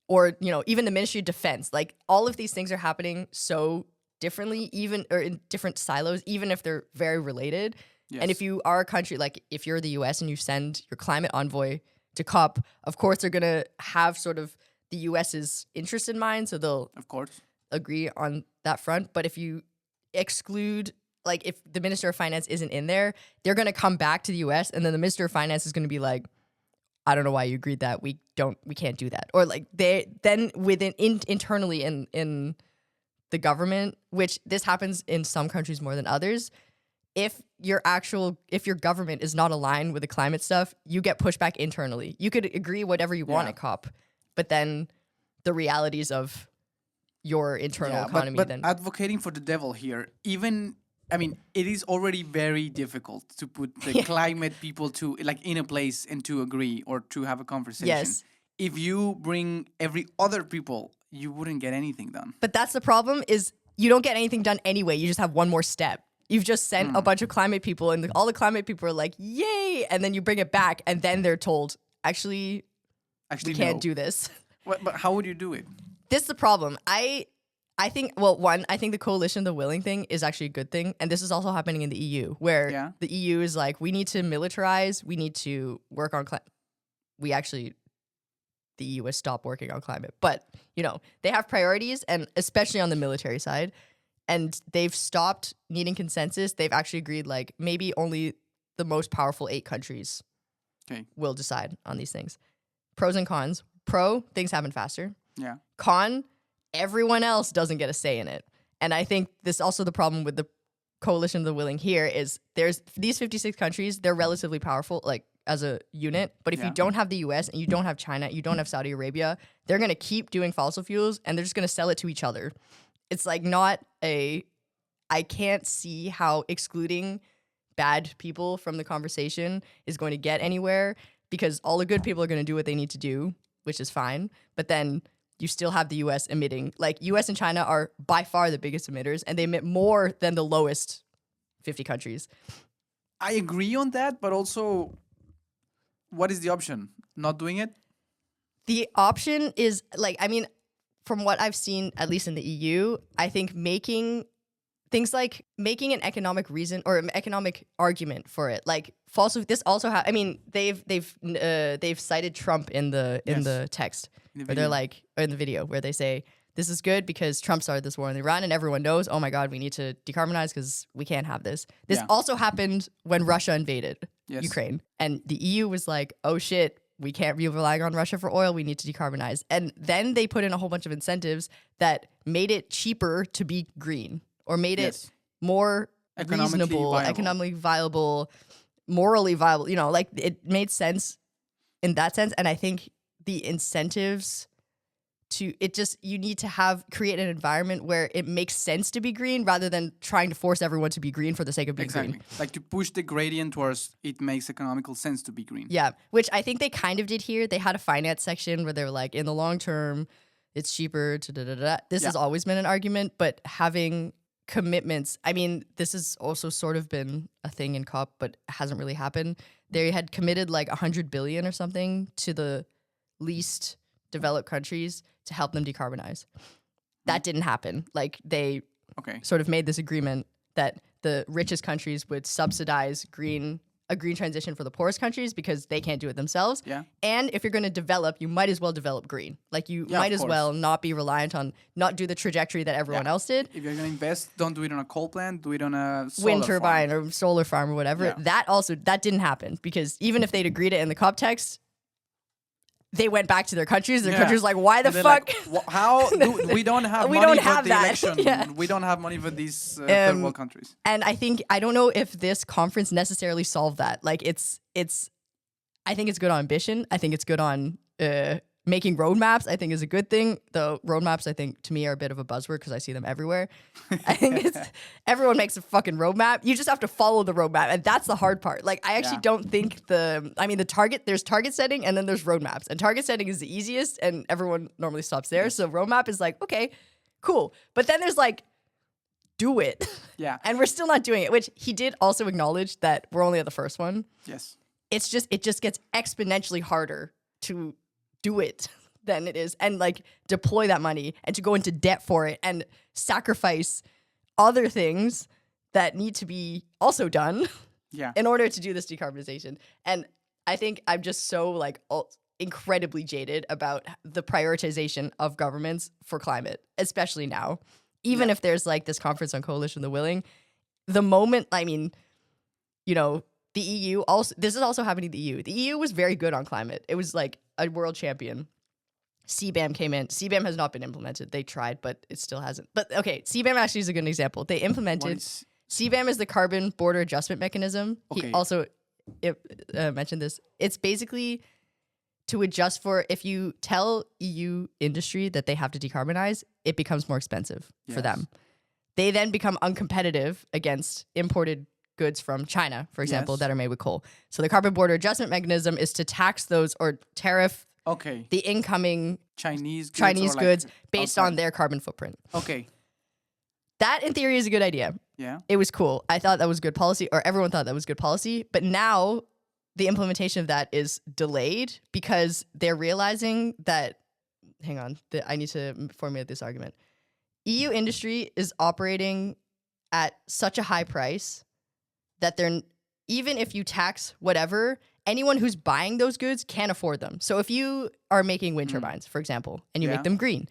or, even the Ministry of Defense. Like all of these things are happening so differently, even or in different silos, even if they're very related. Yes. And if you are a country, like if you're the US and you send your climate envoy to COP, of course they're going to have sort of the US's interest in mind. So they'll Of course. agree on that front. But if you exclude, like if the Minister of Finance isn't in there, they're going to come back to the US and then the Minister of Finance is going to be like, I don't know why you agreed that. We can't do that. Or like they then within internally in the government, which this happens in some countries more than others. If your government is not aligned with the climate stuff, you get pushed back internally. You could agree whatever you want at COP, but then the realities of your internal economy but then advocating for the devil here, it is already very difficult to put the climate people to like in a place and to agree or to have a conversation. Yes. If you bring every other people, you wouldn't get anything done. But that's the problem is you don't get anything done anyway. You just have one more step. You've just sent a bunch of climate people and all the climate people are like, yay. And then you bring it back and then they're told, actually we can't no. do this. But how would you do it? This is the problem. I think, well, one, I think the coalition of the willing thing is actually a good thing. And this is also happening in the EU where the EU is like, we need to militarize. We need to work on the EU has stopped working on climate. But, they have priorities and especially on the military side. And they've stopped needing consensus. They've actually agreed like maybe only the most powerful 8 countries will decide on these things. Pros and cons. Pro, things happen faster. Yeah. Con, everyone else doesn't get a say in it. And I think this is also the problem with the coalition of the willing here is there's these 56 countries, they're relatively powerful like as a unit. But if you don't have the US and you don't have China, you don't have Saudi Arabia, they're going to keep doing fossil fuels and they're just going to sell it to each other. It's like I can't see how excluding bad people from the conversation is going to get anywhere because all the good people are going to do what they need to do, which is fine. But then you still have the US emitting. Like US and China are by far the biggest emitters and they emit more than the lowest 50 countries. I agree on that, but also what is the option? Not doing it? The option is from what I've seen, at least in the EU, I think making things like making an economic reason or an economic argument for it, like this also they've cited Trump in the text, where they're like in the video where they say this is good because Trump started this war in Iran and everyone knows, oh my God, we need to decarbonize because we can't have this. This also happened when Russia invaded Ukraine, and the EU was like, oh shit. We can't be relying on Russia for oil. We need to decarbonize. And then they put in a whole bunch of incentives that made it cheaper to be green or made it more reasonable, economically viable, morally viable. It made sense in that sense. And I think the incentives you need to create an environment where it makes sense to be green rather than trying to force everyone to be green for the sake of being green. Like to push the gradient towards it makes economical sense to be green. Yeah, which I think they kind of did here. They had a finance section where they were like, in the long term, it's cheaper to da-da-da-da. This has always been an argument, but having commitments, this has also sort of been a thing in COP, but hasn't really happened. They had committed like 100 billion or something to the least developed countries to help them decarbonize. That didn't happen. Like they sort of made this agreement that the richest countries would subsidize a green transition for the poorest countries because they can't do it themselves. Yeah. And if you're going to develop, you might as well develop green. Like you might as well not be reliant on, not do the trajectory that everyone else did. If you're going to invest, don't do it on a coal plant, do it on a wind turbine or solar farm or whatever. Yeah. That didn't happen because even if they'd agreed it in the COP text, they went back to their countries. Their countries like, why the fuck? Like, how? We don't have we money don't for have the that. election. We don't have money for these third world countries. And I don't know if this conference necessarily solved that. Like I think it's good on ambition. I think it's good on making roadmaps, I think, is a good thing. Though roadmaps, I think, to me, are a bit of a buzzword because I see them everywhere. I think everyone makes a fucking roadmap. You just have to follow the roadmap, and that's the hard part. Like, I actually don't think there's target setting, and then there's roadmaps. And target setting is the easiest, and everyone normally stops there. So roadmap is like, okay, cool. But then there's like, do it. Yeah. And we're still not doing it, which he did also acknowledge that we're only at the first one. Yes. It just gets exponentially harder to do it than it is, and like deploy that money and to go into debt for it and sacrifice other things that need to be also done in order to do this decarbonization. And I think I'm just so like incredibly jaded about the prioritization of governments for climate, especially now. Even if there's like this conference on Coalition of the Willing, the moment, I mean, you know, the EU also, this is also happening in the EU. The EU was very good on climate. It was like a world champion. CBAM came in. CBAM has not been implemented. They tried, but it still hasn't. But okay, CBAM actually is a good example. They implemented, CBAM is the Carbon Border Adjustment Mechanism. Okay. He also mentioned this. It's basically to adjust for, if you tell EU industry that they have to decarbonize, it becomes more expensive for them. They then become uncompetitive against imported goods from China, for example, that are made with coal. So the Carbon Border Adjustment Mechanism is to tax those or tariff the incoming Chinese goods based on their carbon footprint. Okay. That in theory is a good idea. Yeah. It was cool. I thought that was good policy, or everyone thought that was good policy. But now the implementation of that is delayed because they're realizing that, hang on, I need to formulate this argument. EU industry is operating at such a high price that they're, even if you tax whatever, anyone who's buying those goods can't afford them. So if you are making wind turbines, for example, and you make them green,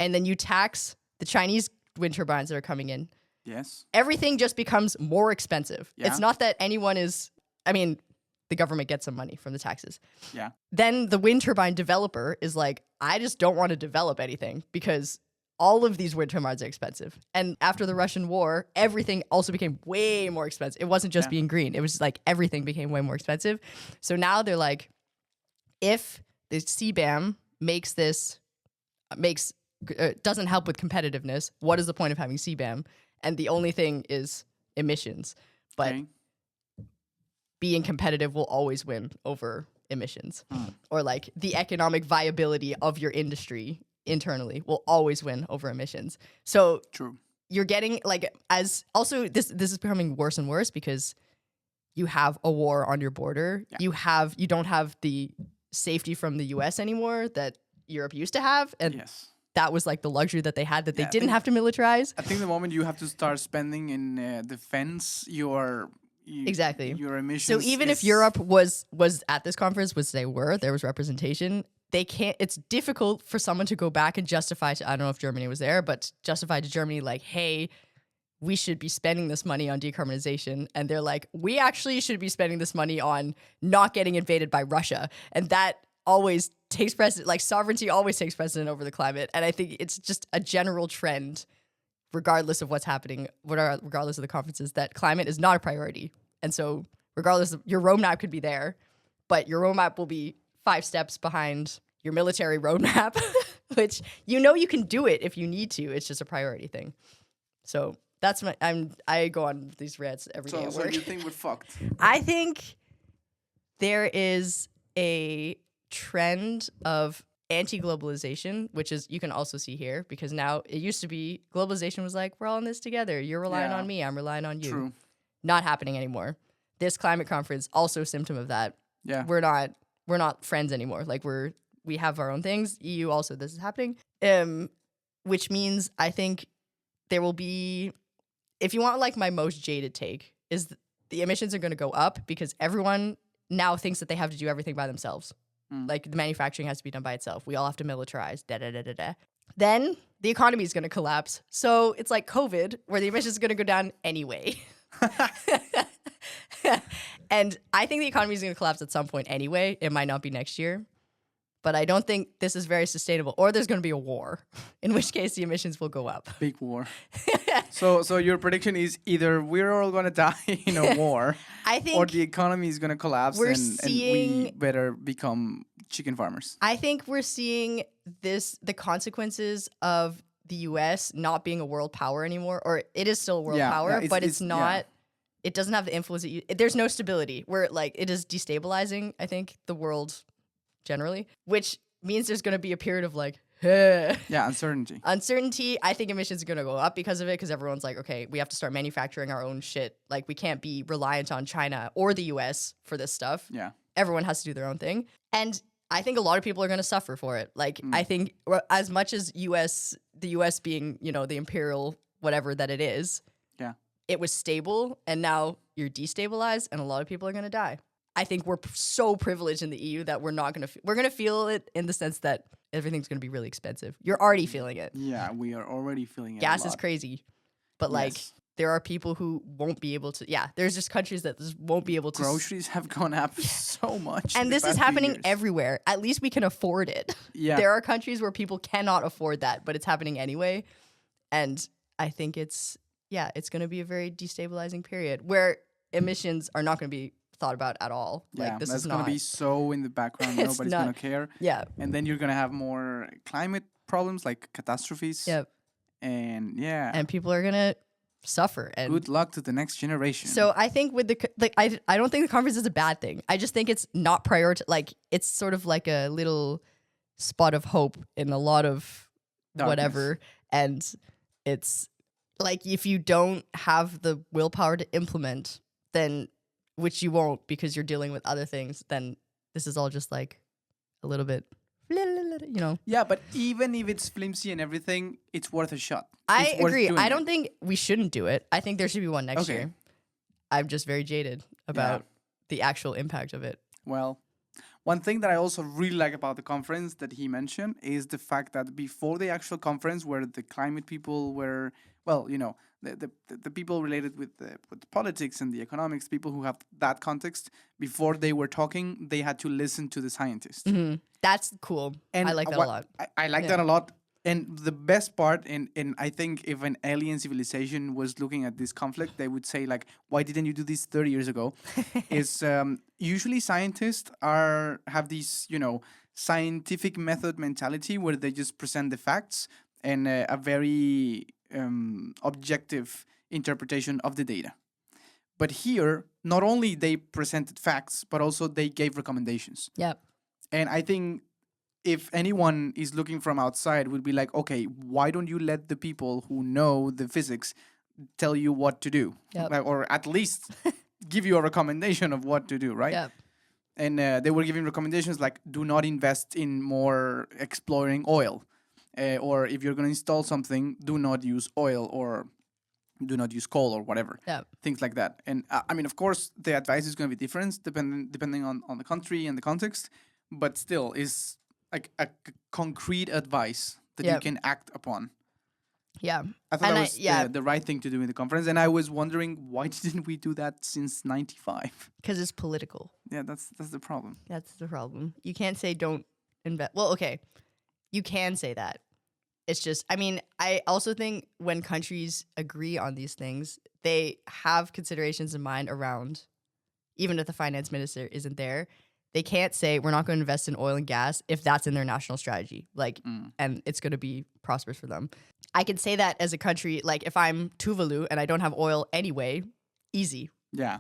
and then you tax the Chinese wind turbines that are coming in, everything just becomes more expensive. It's not that anyone is, I mean, the government gets some money from the taxes. Yeah. Then the wind turbine developer is like, I just don't want to develop anything because all of these wind turbines are expensive. And after the Russian war, everything also became way more expensive. It wasn't just being green. It was like everything became way more expensive. So now they're like, if the CBAM doesn't help with competitiveness, what is the point of having CBAM? And the only thing is emissions. But being competitive will always win over emissions. Or like the economic viability of your industry internally will always win over emissions. So you're getting like, as also this is becoming worse and worse because you have a war on your border. You don't have the safety from the US anymore that Europe used to have. And that was like the luxury that they had, that they didn't have to militarize. I think the moment you have to start spending in defense, your emissions. So even if Europe was at this conference, there was representation, they can't, it's difficult for someone to go back and justify to, I don't know if Germany was there, but justify to Germany like, hey, we should be spending this money on decarbonization. And they're like, we actually should be spending this money on not getting invaded by Russia. And that always takes precedent, like sovereignty always takes precedent over the climate. And I think it's just a general trend, regardless of what's happening, regardless of the conferences, that climate is not a priority. And so regardless of, your roadmap could be there, but your roadmap will be 5 steps behind your military roadmap, which you can do it if you need to. It's just a priority thing. So that's I go on these rants every day at work. So you think we're fucked? I think there is a trend of anti-globalization, which is, you can also see here, because now it used to be globalization was like, we're all in this together. You're relying on me. I'm relying on you. True. Not happening anymore. This climate conference, also a symptom of that. Yeah. We're not friends anymore. Like we have our own things. EU also, this is happening. Which means I think there will be, if you want like my most jaded take, is the emissions are going to go up because everyone now thinks that they have to do everything by themselves. Like the manufacturing has to be done by itself. We all have to militarize. Then the economy is going to collapse. So it's like COVID, where the emissions are going to go down anyway. And I think the economy is going to collapse at some point anyway. It might not be next year. But I don't think this is very sustainable. Or there's going to be a war, in which case the emissions will go up. Big war. So your prediction is either we're all going to die in a war, I think, or the economy is going to collapse, and we better become chicken farmers. I think we're seeing the consequences of the US not being a world power anymore, or it is still a world power, but it's not, it doesn't have the influence there's no stability where like it is destabilizing, I think, the world generally, which means there's going to be a period of like, Uncertainty. Uncertainty. I think emissions are going to go up because of it, because everyone's like, okay, we have to start manufacturing our own shit. Like, we can't be reliant on China or the US for this stuff. Yeah. Everyone has to do their own thing. And I think a lot of people are going to suffer for it. Like, I think as much as the US being, you know, the imperial whatever that it is, it was stable, and now you're destabilized, and a lot of people are going to die. I think we're so privileged in the EU that we're not going to, we're going to feel it in the sense that everything's going to be really expensive. You're already feeling it. Yeah, we are already feeling it. Gas is crazy. But like, there are people who won't be able to, there's just countries that just won't be able to. Groceries have gone up so much. And this is happening everywhere. At least we can afford it. Yeah. There are countries where people cannot afford that, but it's happening anyway. And I think it's going to be a very destabilizing period where emissions are not going to be thought about at all. Yeah, like, this that's is going to not be so in the background. Nobody's going to care. Yeah. And then you're going to have more climate problems like catastrophes. Yep. And and people are going to suffer. And good luck to the next generation. So I think with I don't think the conference is a bad thing. I just think it's not like, it's sort of like a little spot of hope in a lot of whatever. And it's like, if you don't have the willpower to implement, then, which you won't because you're dealing with other things, then this is all just like a little bit, you know. Yeah, but even if it's flimsy and everything, it's worth a shot. I agree. I don't think we shouldn't do it. I think there should be one next Okay. year. I'm just very jaded about the actual impact of it. Well, one thing that I also really like about the conference that he mentioned is the fact that before the actual conference, where the climate people were, well, you know, the people related with the politics and the economics, people who have that context, before they were talking, they had to listen to the scientists. Mm-hmm. That's cool. And I like that a lot. I like that a lot. And the best part, and I think if an alien civilization was looking at this conflict, they would say, like, why didn't you do this 30 years ago? is usually scientists have these, you know, scientific method mentality where they just present the facts and a very objective interpretation of the data. But here, not only they presented facts, but also they gave recommendations. Yep. And I think if anyone is looking from outside, would be like, okay, why don't you let the people who know the physics tell you what to do? Yep. Like, or at least give you a recommendation of what to do, right? Yep. And they were giving recommendations like, do not invest in more exploring oil. Or if you're going to install something, do not use oil or do not use coal or whatever. Yep. Things like that. And I mean, of course, the advice is going to be different depending on the country and the context. But still, is like a concrete advice that you can act upon. Yeah. I thought that was the right thing to do in the conference. And I was wondering, why didn't we do that since 95? Because it's political. Yeah, that's the problem. That's the problem. You can't say don't invest. Well, okay. You can say that. It's just, I mean, I also think when countries agree on these things, they have considerations in mind around, even if the finance minister isn't there, they can't say we're not going to invest in oil and gas if that's in their national strategy, like, and it's going to be prosperous for them. I can say that as a country, like if I'm Tuvalu and I don't have oil anyway, easy. Yeah.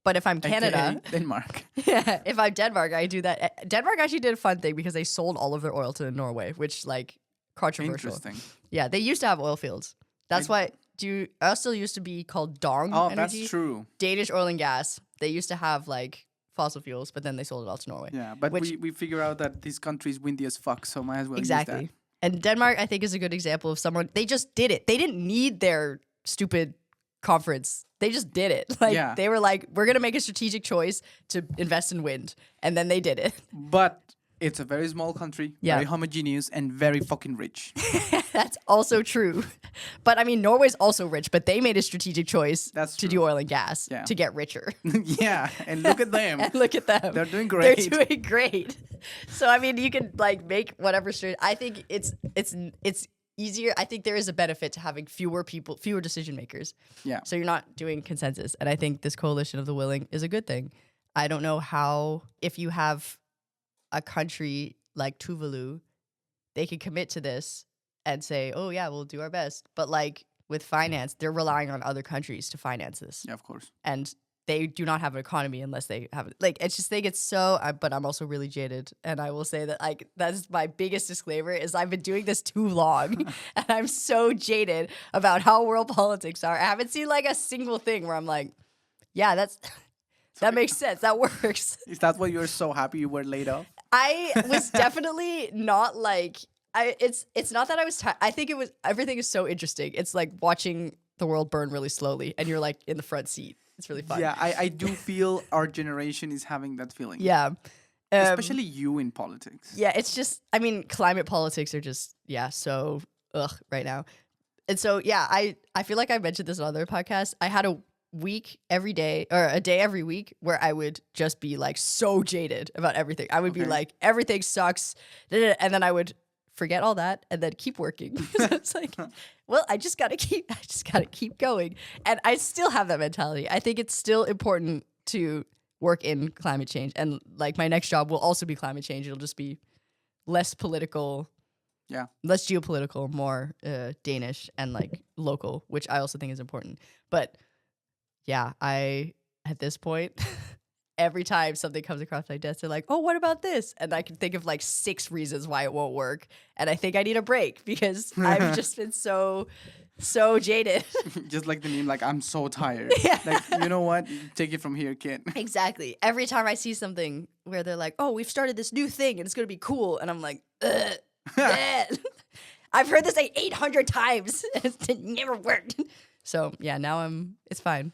But if I'm Canada, AKA Denmark. Yeah, if I'm Denmark, I do that. Denmark actually did a fun thing because they sold all of their oil to Norway, which like controversial. Interesting. Yeah, they used to have oil fields. That's why still used to be called Dong Oh, Energy. that's true. Danish oil and gas. They used to have like fossil fuels, but then they sold it all to Norway. Yeah, but we figure out that these countries windy as fuck, so might as well use Exactly. that. And Denmark, I think, is a good example of someone, they just did it. They didn't need their stupid conference. They just did it. Like they were like, we're going to make a strategic choice to invest in wind. And then they did it. But it's a very small country, very homogeneous, and very fucking rich. That's also true. But I mean, Norway's also rich, but they made a strategic choice to do oil and gas to get richer. Yeah, and look at them. And look at them. They're doing great. They're doing great. So I mean, you can like make whatever I think it's easier. I think there is a benefit to having fewer decision makers. Yeah. So you're not doing consensus. And I think this coalition of the willing is a good thing. I don't know how, if you have a country like Tuvalu, they can commit to this and say, oh, yeah, we'll do our best. But like with finance, they're relying on other countries to finance this. Yeah, of course. And they do not have an economy unless they have it. Like, it's just, they get so, but I'm also really jaded. And I will say that, like, that's my biggest disclaimer is I've been doing this too long. And I'm so jaded about how world politics are. I haven't seen like a single thing where I'm like, yeah, that makes sense. That works. Is that why you're so happy you were laid off? I was definitely not like, it's not that I was, I think it was, everything is so interesting. It's like watching the world burn really slowly and you're like in the front seat. It's really fun. Yeah, I do feel our generation is having that feeling. Yeah. Especially you in politics. Yeah, it's just, I mean, climate politics are just, yeah, so right now. And so, yeah, I feel like I mentioned this on other podcasts. I had a week every day, or a day every week, where I would just be like so jaded about everything. I would be like, everything sucks. And then I would forget all that and then keep working. So it's like, well, I just gotta keep going. And I still have that mentality. I think it's still important to work in climate change. And like my next job will also be climate change. It'll just be less political, less geopolitical, more Danish and like local, which I also think is important. But yeah, at this point, every time something comes across my desk, they're like, oh, what about this? And I can think of like 6 reasons why it won't work. And I think I need a break because I've just been so jaded. Just like the meme, like, I'm so tired. Yeah. Like, you know what? Take it from here, kid. Exactly. Every time I see something where they're like, oh, we've started this new thing and it's going to be cool. And I'm like, ugh. I've heard this like 800 times. It never worked. So yeah, now it's fine.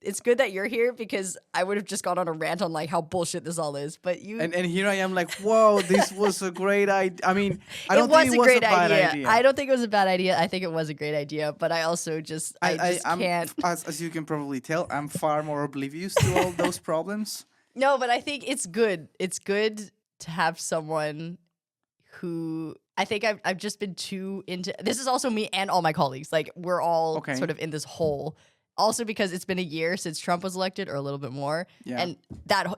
It's good that you're here because I would have just gone on a rant on like how bullshit this all is. But you and here I am like, whoa, this was a great idea. I mean, I don't think it was a great bad idea. I don't think it was a bad idea. I think it was a great idea. But I also just I can't. As you can probably tell, I'm far more oblivious to all those problems. No, but I think it's good. It's good to have someone who I think I've just been too into. This is also me and all my colleagues. Like we're all sort of in this hole. Also because it's been a year since Trump was elected, or a little bit more, and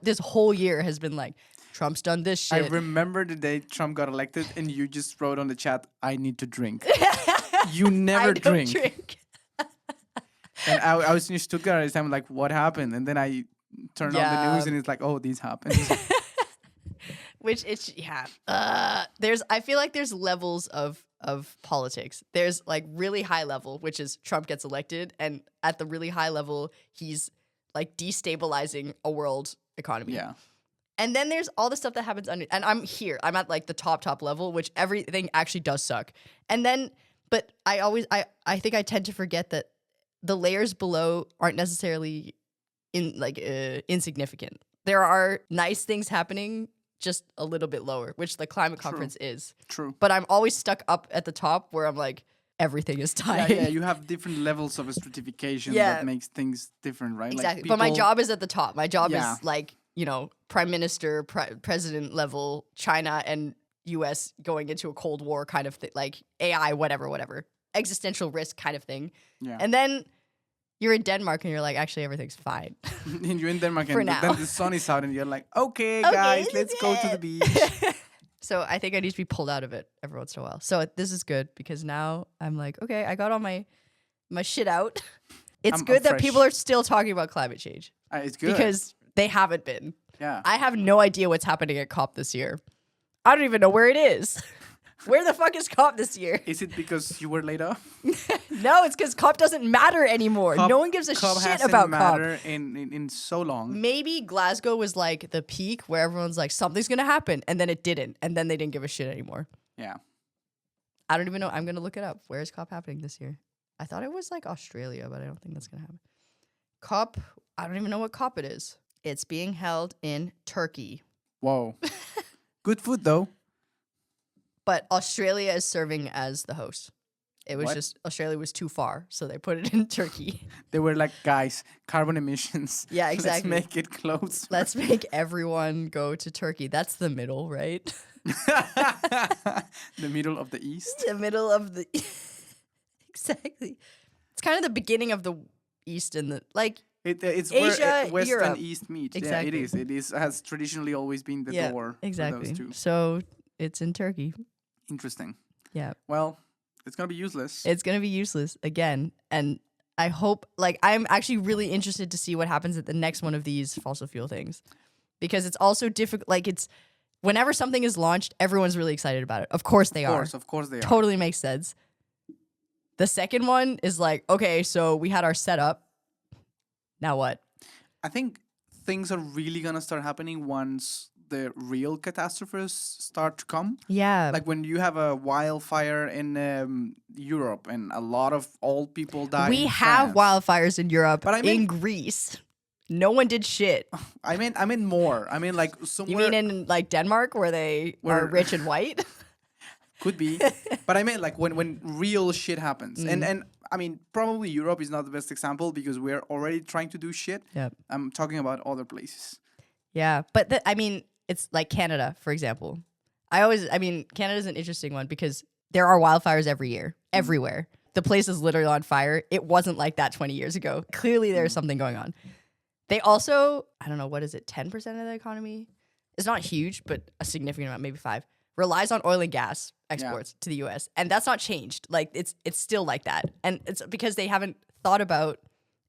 this whole year has been like Trump's done this shit. I remember the day Trump got elected, and you just wrote on the chat, "I need to drink." You never drink. And I was in Stuttgart at the time, like, what happened? And then I turned on the news, and it's like, oh, this happened. Which it's I feel like there's levels of politics. There's like really high level, which is Trump gets elected, and at the really high level, he's like destabilizing a world economy. Yeah. And then there's all the stuff that happens under, and I'm at like the top level, which everything actually does suck. And then, but I think I tend to forget that the layers below aren't necessarily insignificant. There are nice things happening just a little bit lower, which the climate conference is. True. But I'm always stuck up at the top where I'm like, everything is dying. Yeah, you have different levels of stratification that makes things different, right? Exactly. Like but my job is at the top. My job is like, prime minister, president level, China and US going into a Cold War kind of thing, like AI, whatever. Existential risk kind of thing. Yeah. And then you're in Denmark and you're like, actually, everything's fine. And you're in Denmark and then the sun is out and you're like, okay guys, let's go to the beach. So I think I need to be pulled out of it every once in a while. So this is good because now I'm like, okay, I got all my shit out. It's good that people are still talking about climate change. It's good. Because they haven't been. Yeah. I have no idea what's happening at COP this year. I don't even know where it is. Where the fuck is COP this year? Is it because you were laid off? No, it's because COP doesn't matter anymore. No one gives a shit about COP. in so long. Maybe Glasgow was like the peak where everyone's like, something's going to happen. And then it didn't. And then they didn't give a shit anymore. Yeah. I don't even know. I'm going to look it up. Where is COP happening this year? I thought it was like Australia, but I don't think that's going to happen. COP, I don't even know what COP it is. It's being held in Turkey. Whoa. Good food, though. But Australia is serving as the host. It was just, Australia was too far, so they put it in Turkey. They were like, guys, carbon emissions. Yeah, exactly. Let's make it close. Let's make everyone go to Turkey. That's the middle, right? The middle of the east? The middle of the... Exactly. It's kind of the beginning of the east and the... Like, It's Asia, where West Europe. and East meet. Exactly. Yeah, it is. It is has traditionally always been the Yeah, door exactly. for those two. So it's in Turkey. Interesting. Yeah. Well, it's gonna be useless. It's going to be useless again. And I hope, like, I'm actually really interested to see what happens at the next one of these fossil fuel things. Because it's also difficult. Like, it's whenever something is launched, everyone's really excited about it. Of course they are. Of course they are. Totally makes sense. The second one is like, okay, so we had our setup. Now what? I think things are really gonna start happening once the real catastrophes start to come. Yeah. Like when you have a wildfire in Europe and a lot of old people die. We in have France. wildfires in Europe, But I mean- in Greece. No one did shit. I mean more. I mean like You somewhere. mean in like Denmark where they are Where- rich and white? Could be, but I meant like when real shit happens, Mm. and I mean probably Europe is not the best example because we're already trying to do shit. Yep. I'm talking about other places. Yeah, but I mean, it's like Canada, for example. I mean, Canada's an interesting one because there are wildfires every year, everywhere. The place is literally on fire. It wasn't like that 20 years ago. Clearly, there's something going on. They also, I don't know, what is it, 10% of the economy? It's not huge, but a significant amount, maybe 5, relies on oil and gas exports to the US. And that's not changed. Like, it's still like that. And it's because they haven't thought about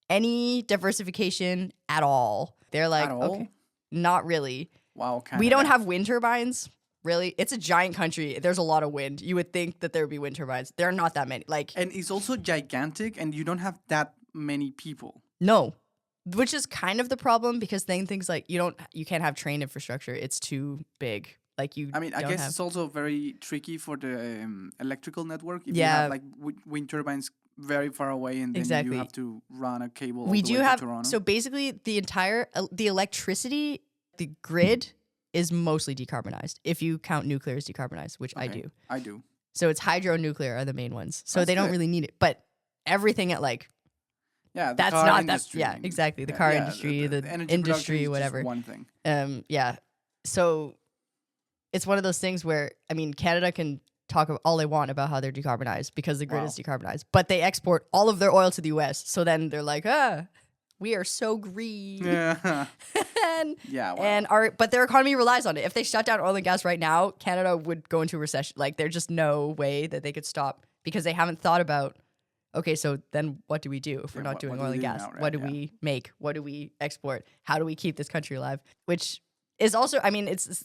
any diversification at all. They're like, At all? okay, not really. Wow, Canada. We don't have wind turbines, really. It's a giant country. There's a lot of wind. You would think that there would be wind turbines. There are not that many. Like, and it's also gigantic, and you don't have that many people. no, which is kind of the problem because then things like you can't have train infrastructure. It's too big. Like I I guess it's also very tricky for the electrical network. If you Yeah. have like wind turbines very far away, and then Exactly. you have to run a cable. all we the do way have to Toronto. so basically the entire the electricity, the grid is mostly decarbonized. If you count nuclear as decarbonized, which I Okay, do. I do. So it's hydro and nuclear are the main ones. So That's they don't good. really need it. But everything at like Yeah, the that's car not industry. that. Yeah, exactly. The Yeah, car yeah, industry, the energy production industry, is just whatever. one thing. Yeah. So it's one of those things where I mean, Canada can talk all they want about how they're decarbonized because the grid Wow. is decarbonized, but they export all of their oil to the US. So then they're like, we are so green. Yeah, and yeah. Well, and but their economy relies on it. If they shut down oil and gas right now, Canada would go into a recession. Like there's just no way that they could stop because they haven't thought about. Okay, so then what do we do if we're Yeah, not what doing do oil we and do gas? now, right? What do Yeah. we make? What do we export? How do we keep this country alive? Which is also, I mean, it's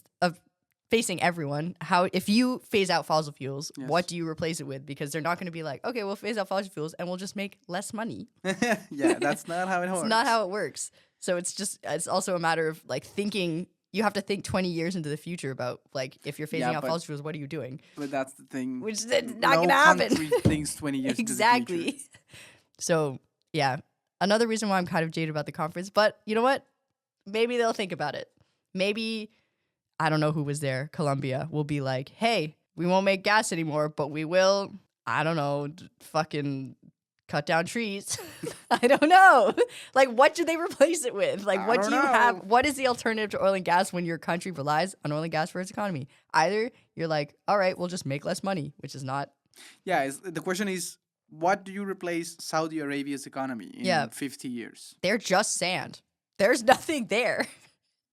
facing everyone. How if you phase out fossil fuels, Yes. what do you replace it with? Because they're not going to be like, okay, we'll phase out fossil fuels and we'll just make less money. yeah, that's not how it works. It's not how it works. So it's also a matter of like thinking. You have to think 20 years into the future about like if you're phasing Yeah, out but- fossil fuels, what are you doing? But that's the thing. Which is not no gonna happen. country thinks 20 years into the future. Exactly. So yeah, another reason why I'm kind of jaded about the conference. But you know what? Maybe they'll think about it. Maybe I don't know who was there. Colombia will be like, hey, we won't make gas anymore, but we will. I don't know, fucking cut down trees. I don't know. Like, what do they replace it with? Like, I what don't do you have? know. What is the alternative to oil and gas when your country relies on oil and gas for its economy? Either you're like, all right, we'll just make less money, which is not. Yeah, the question is, what do you replace Saudi Arabia's economy in Yeah. 50 years? They're just sand. There's nothing there.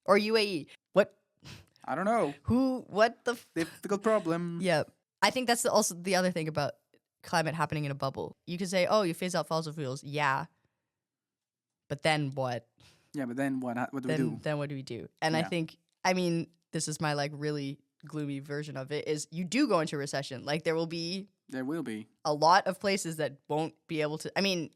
Or UAE. What? I don't know. Who? What the? Difficult problem. Yeah. I think that's also the other thing about climate happening in a bubble. You could say, oh, you phase out fossil fuels. Yeah. But then what? Yeah, but then what do we do? Then what do we do? And I Yeah. think, I mean, this is my like really gloomy version of it is you do go into a recession. Like there will be There will be. a lot of places that won't be able to. I mean,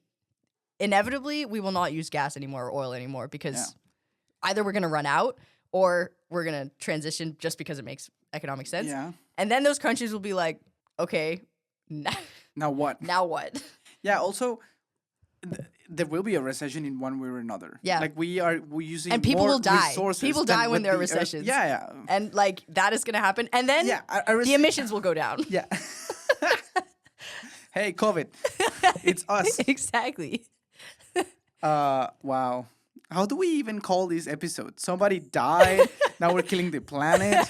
inevitably, we will not use gas anymore or oil anymore because Yeah. either we're going to run out or we're going to transition just because it makes economic sense. Yeah. And then those countries will be like, okay, Now what? now what? Yeah, also, there will be a recession in one way or another. Yeah. Like we're using And people more will die. resources People than die when would there are be- recessions. Yeah, yeah. And like that is going to happen. And then Yeah, the emissions will go down. Yeah. Hey, COVID. It's us. Exactly. Wow. How do we even call this episode? Somebody died. Now we're killing the planet.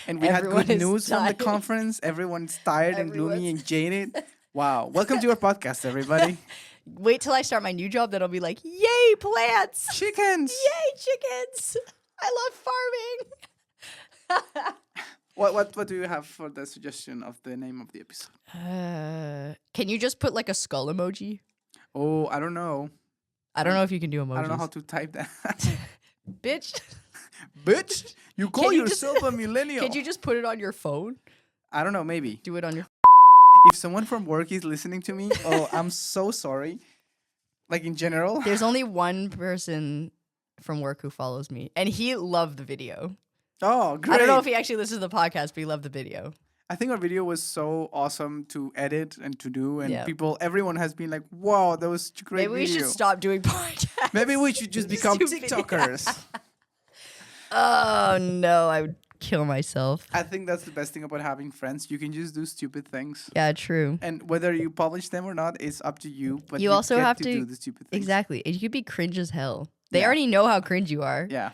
And we Everyone had good is news from the tired. conference. Everyone's tired and gloomy Everyone's- and jaded. Wow. Welcome to our podcast, everybody. Wait till I start my new job, then I'll be like, yay, plants! Chickens. Yay, chickens! I love farming. What do you have for the suggestion of the name of the episode? Can you just put like a skull emoji? Oh, I don't know. I don't know if you can do emojis. I don't know how to type that. Bitch. Bitch, you call Can you just- yourself a millennial. Can you just put it on your phone? I don't know, maybe. Do it on your. If someone from work is listening to me, oh, I'm so sorry. Like in general. There's only one person from work who follows me, and he loved the video. Oh, great. I don't know if he actually listens to the podcast, but he loved the video. I think our video was so awesome to edit and to do, and Yeah. everyone has been like, "Wow, that was a great Maybe we video." should stop doing podcasts. Maybe we should just become Stupid. TikTokers. Oh no, I would kill myself. I think that's the best thing about having friends. You can just do stupid things, Yeah, true. and whether you publish them or not is up to you. But You also get have to to- do the stupid things. Exactly. And you could be cringe as hell. They Yeah. already know how cringe you are. Yeah.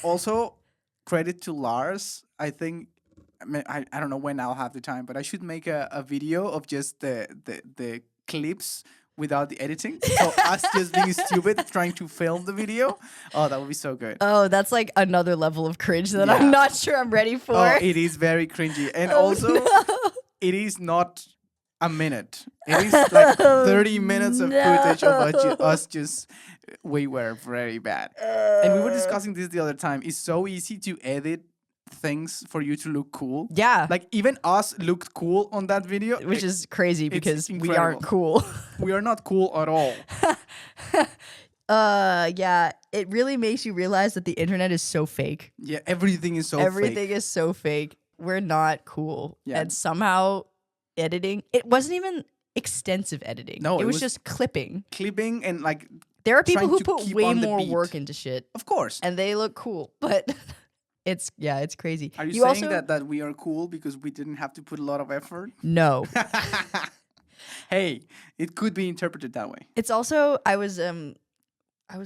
Also, credit to Lars. I think I don't know when I'll have the time, but I should make a video of just the clips without the editing. So us just being stupid trying to film the video. Oh, that would be so good. Oh, that's like another level of cringe that Yeah. I'm not sure I'm ready for. Oh, it is very cringy. And Oh, also no. it is not a minute. It is like 30 minutes of footage of us just we were very bad. And we were discussing this the other time. It's so easy to edit things for you to look cool. Yeah. Like even us looked cool on that video, Which is crazy it's because we aren't incredible. cool. we are not cool at all. Yeah, it really makes you realize that the internet is so fake. Yeah, everything is so Everything fake. is so fake. We're not cool. Yeah. And somehow editing, it wasn't even extensive editing. No, it it was was- just clipping. Clipping and like, There are people trying who to put keep way on the more beat. work into shit of course. and they look cool, but it's crazy. Are you saying also, that we are cool because we didn't have to put a lot of effort? No. Hey, it could be interpreted that way. It's also I was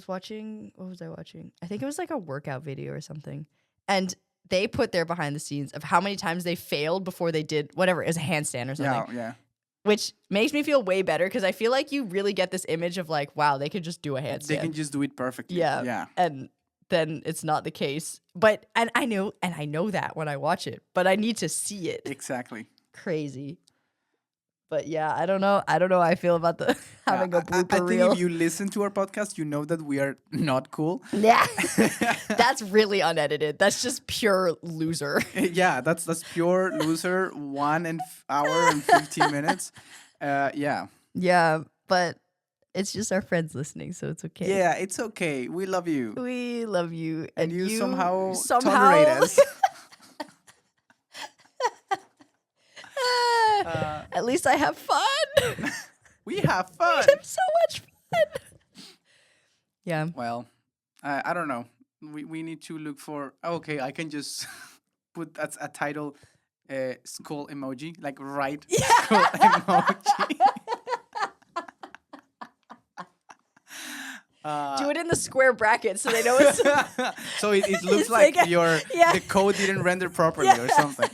watching, what was I watching? I think it was like a workout video or something. And they put their behind the scenes of how many times they failed before they did whatever, it was a handstand or something. Yeah. Which makes me feel way better because I feel like you really get this image of like, wow, they could just do a handstand. They can just do it perfectly. Yeah. Yeah. And then it's not the case. But I know that when I watch it, but I need to see it. Exactly. Crazy. But yeah, I don't know how I feel about the having a blooper I think reel. if you listen to our podcast, you know that we are not cool. Yeah. That's really unedited. That's just pure loser. Yeah, that's pure loser. 1 hour and 15 minutes. Yeah. Yeah, but it's just our friends listening, so it's okay. Yeah, it's okay. We love you. We love you. And you somehow somehow tolerate us. At least I have fun. We have fun. Have so much fun. Yeah. Well, I don't know. We need to look for. Okay, I can just put that's a title, skull emoji, like right skull emoji. Do it in the square bracket so they know it's So it looks It's like like a- your yeah. the code didn't render properly or something.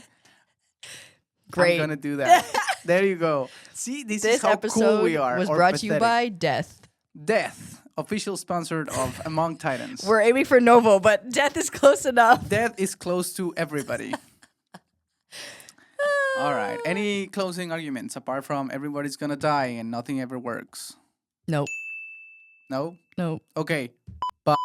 great. I'm gonna do that. There you go. See, this is This how episode cool we are. was or brought to you pathetic. by Death. Death, official sponsored of Among Titans. We're aiming for Novo, but Death is close enough. Death is close to everybody. All right. Any closing arguments apart from everybody's gonna die and nothing ever works? Nope. No? Nope. Okay. But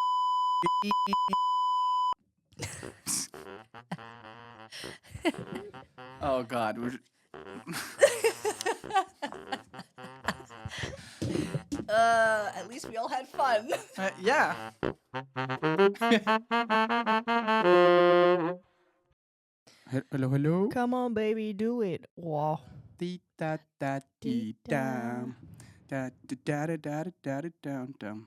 oh God. At least we all had fun. Yeah. Hello, hello. Come on, baby, do it. Wow. Dee da da dee dam. Da da da da da da da dum dum.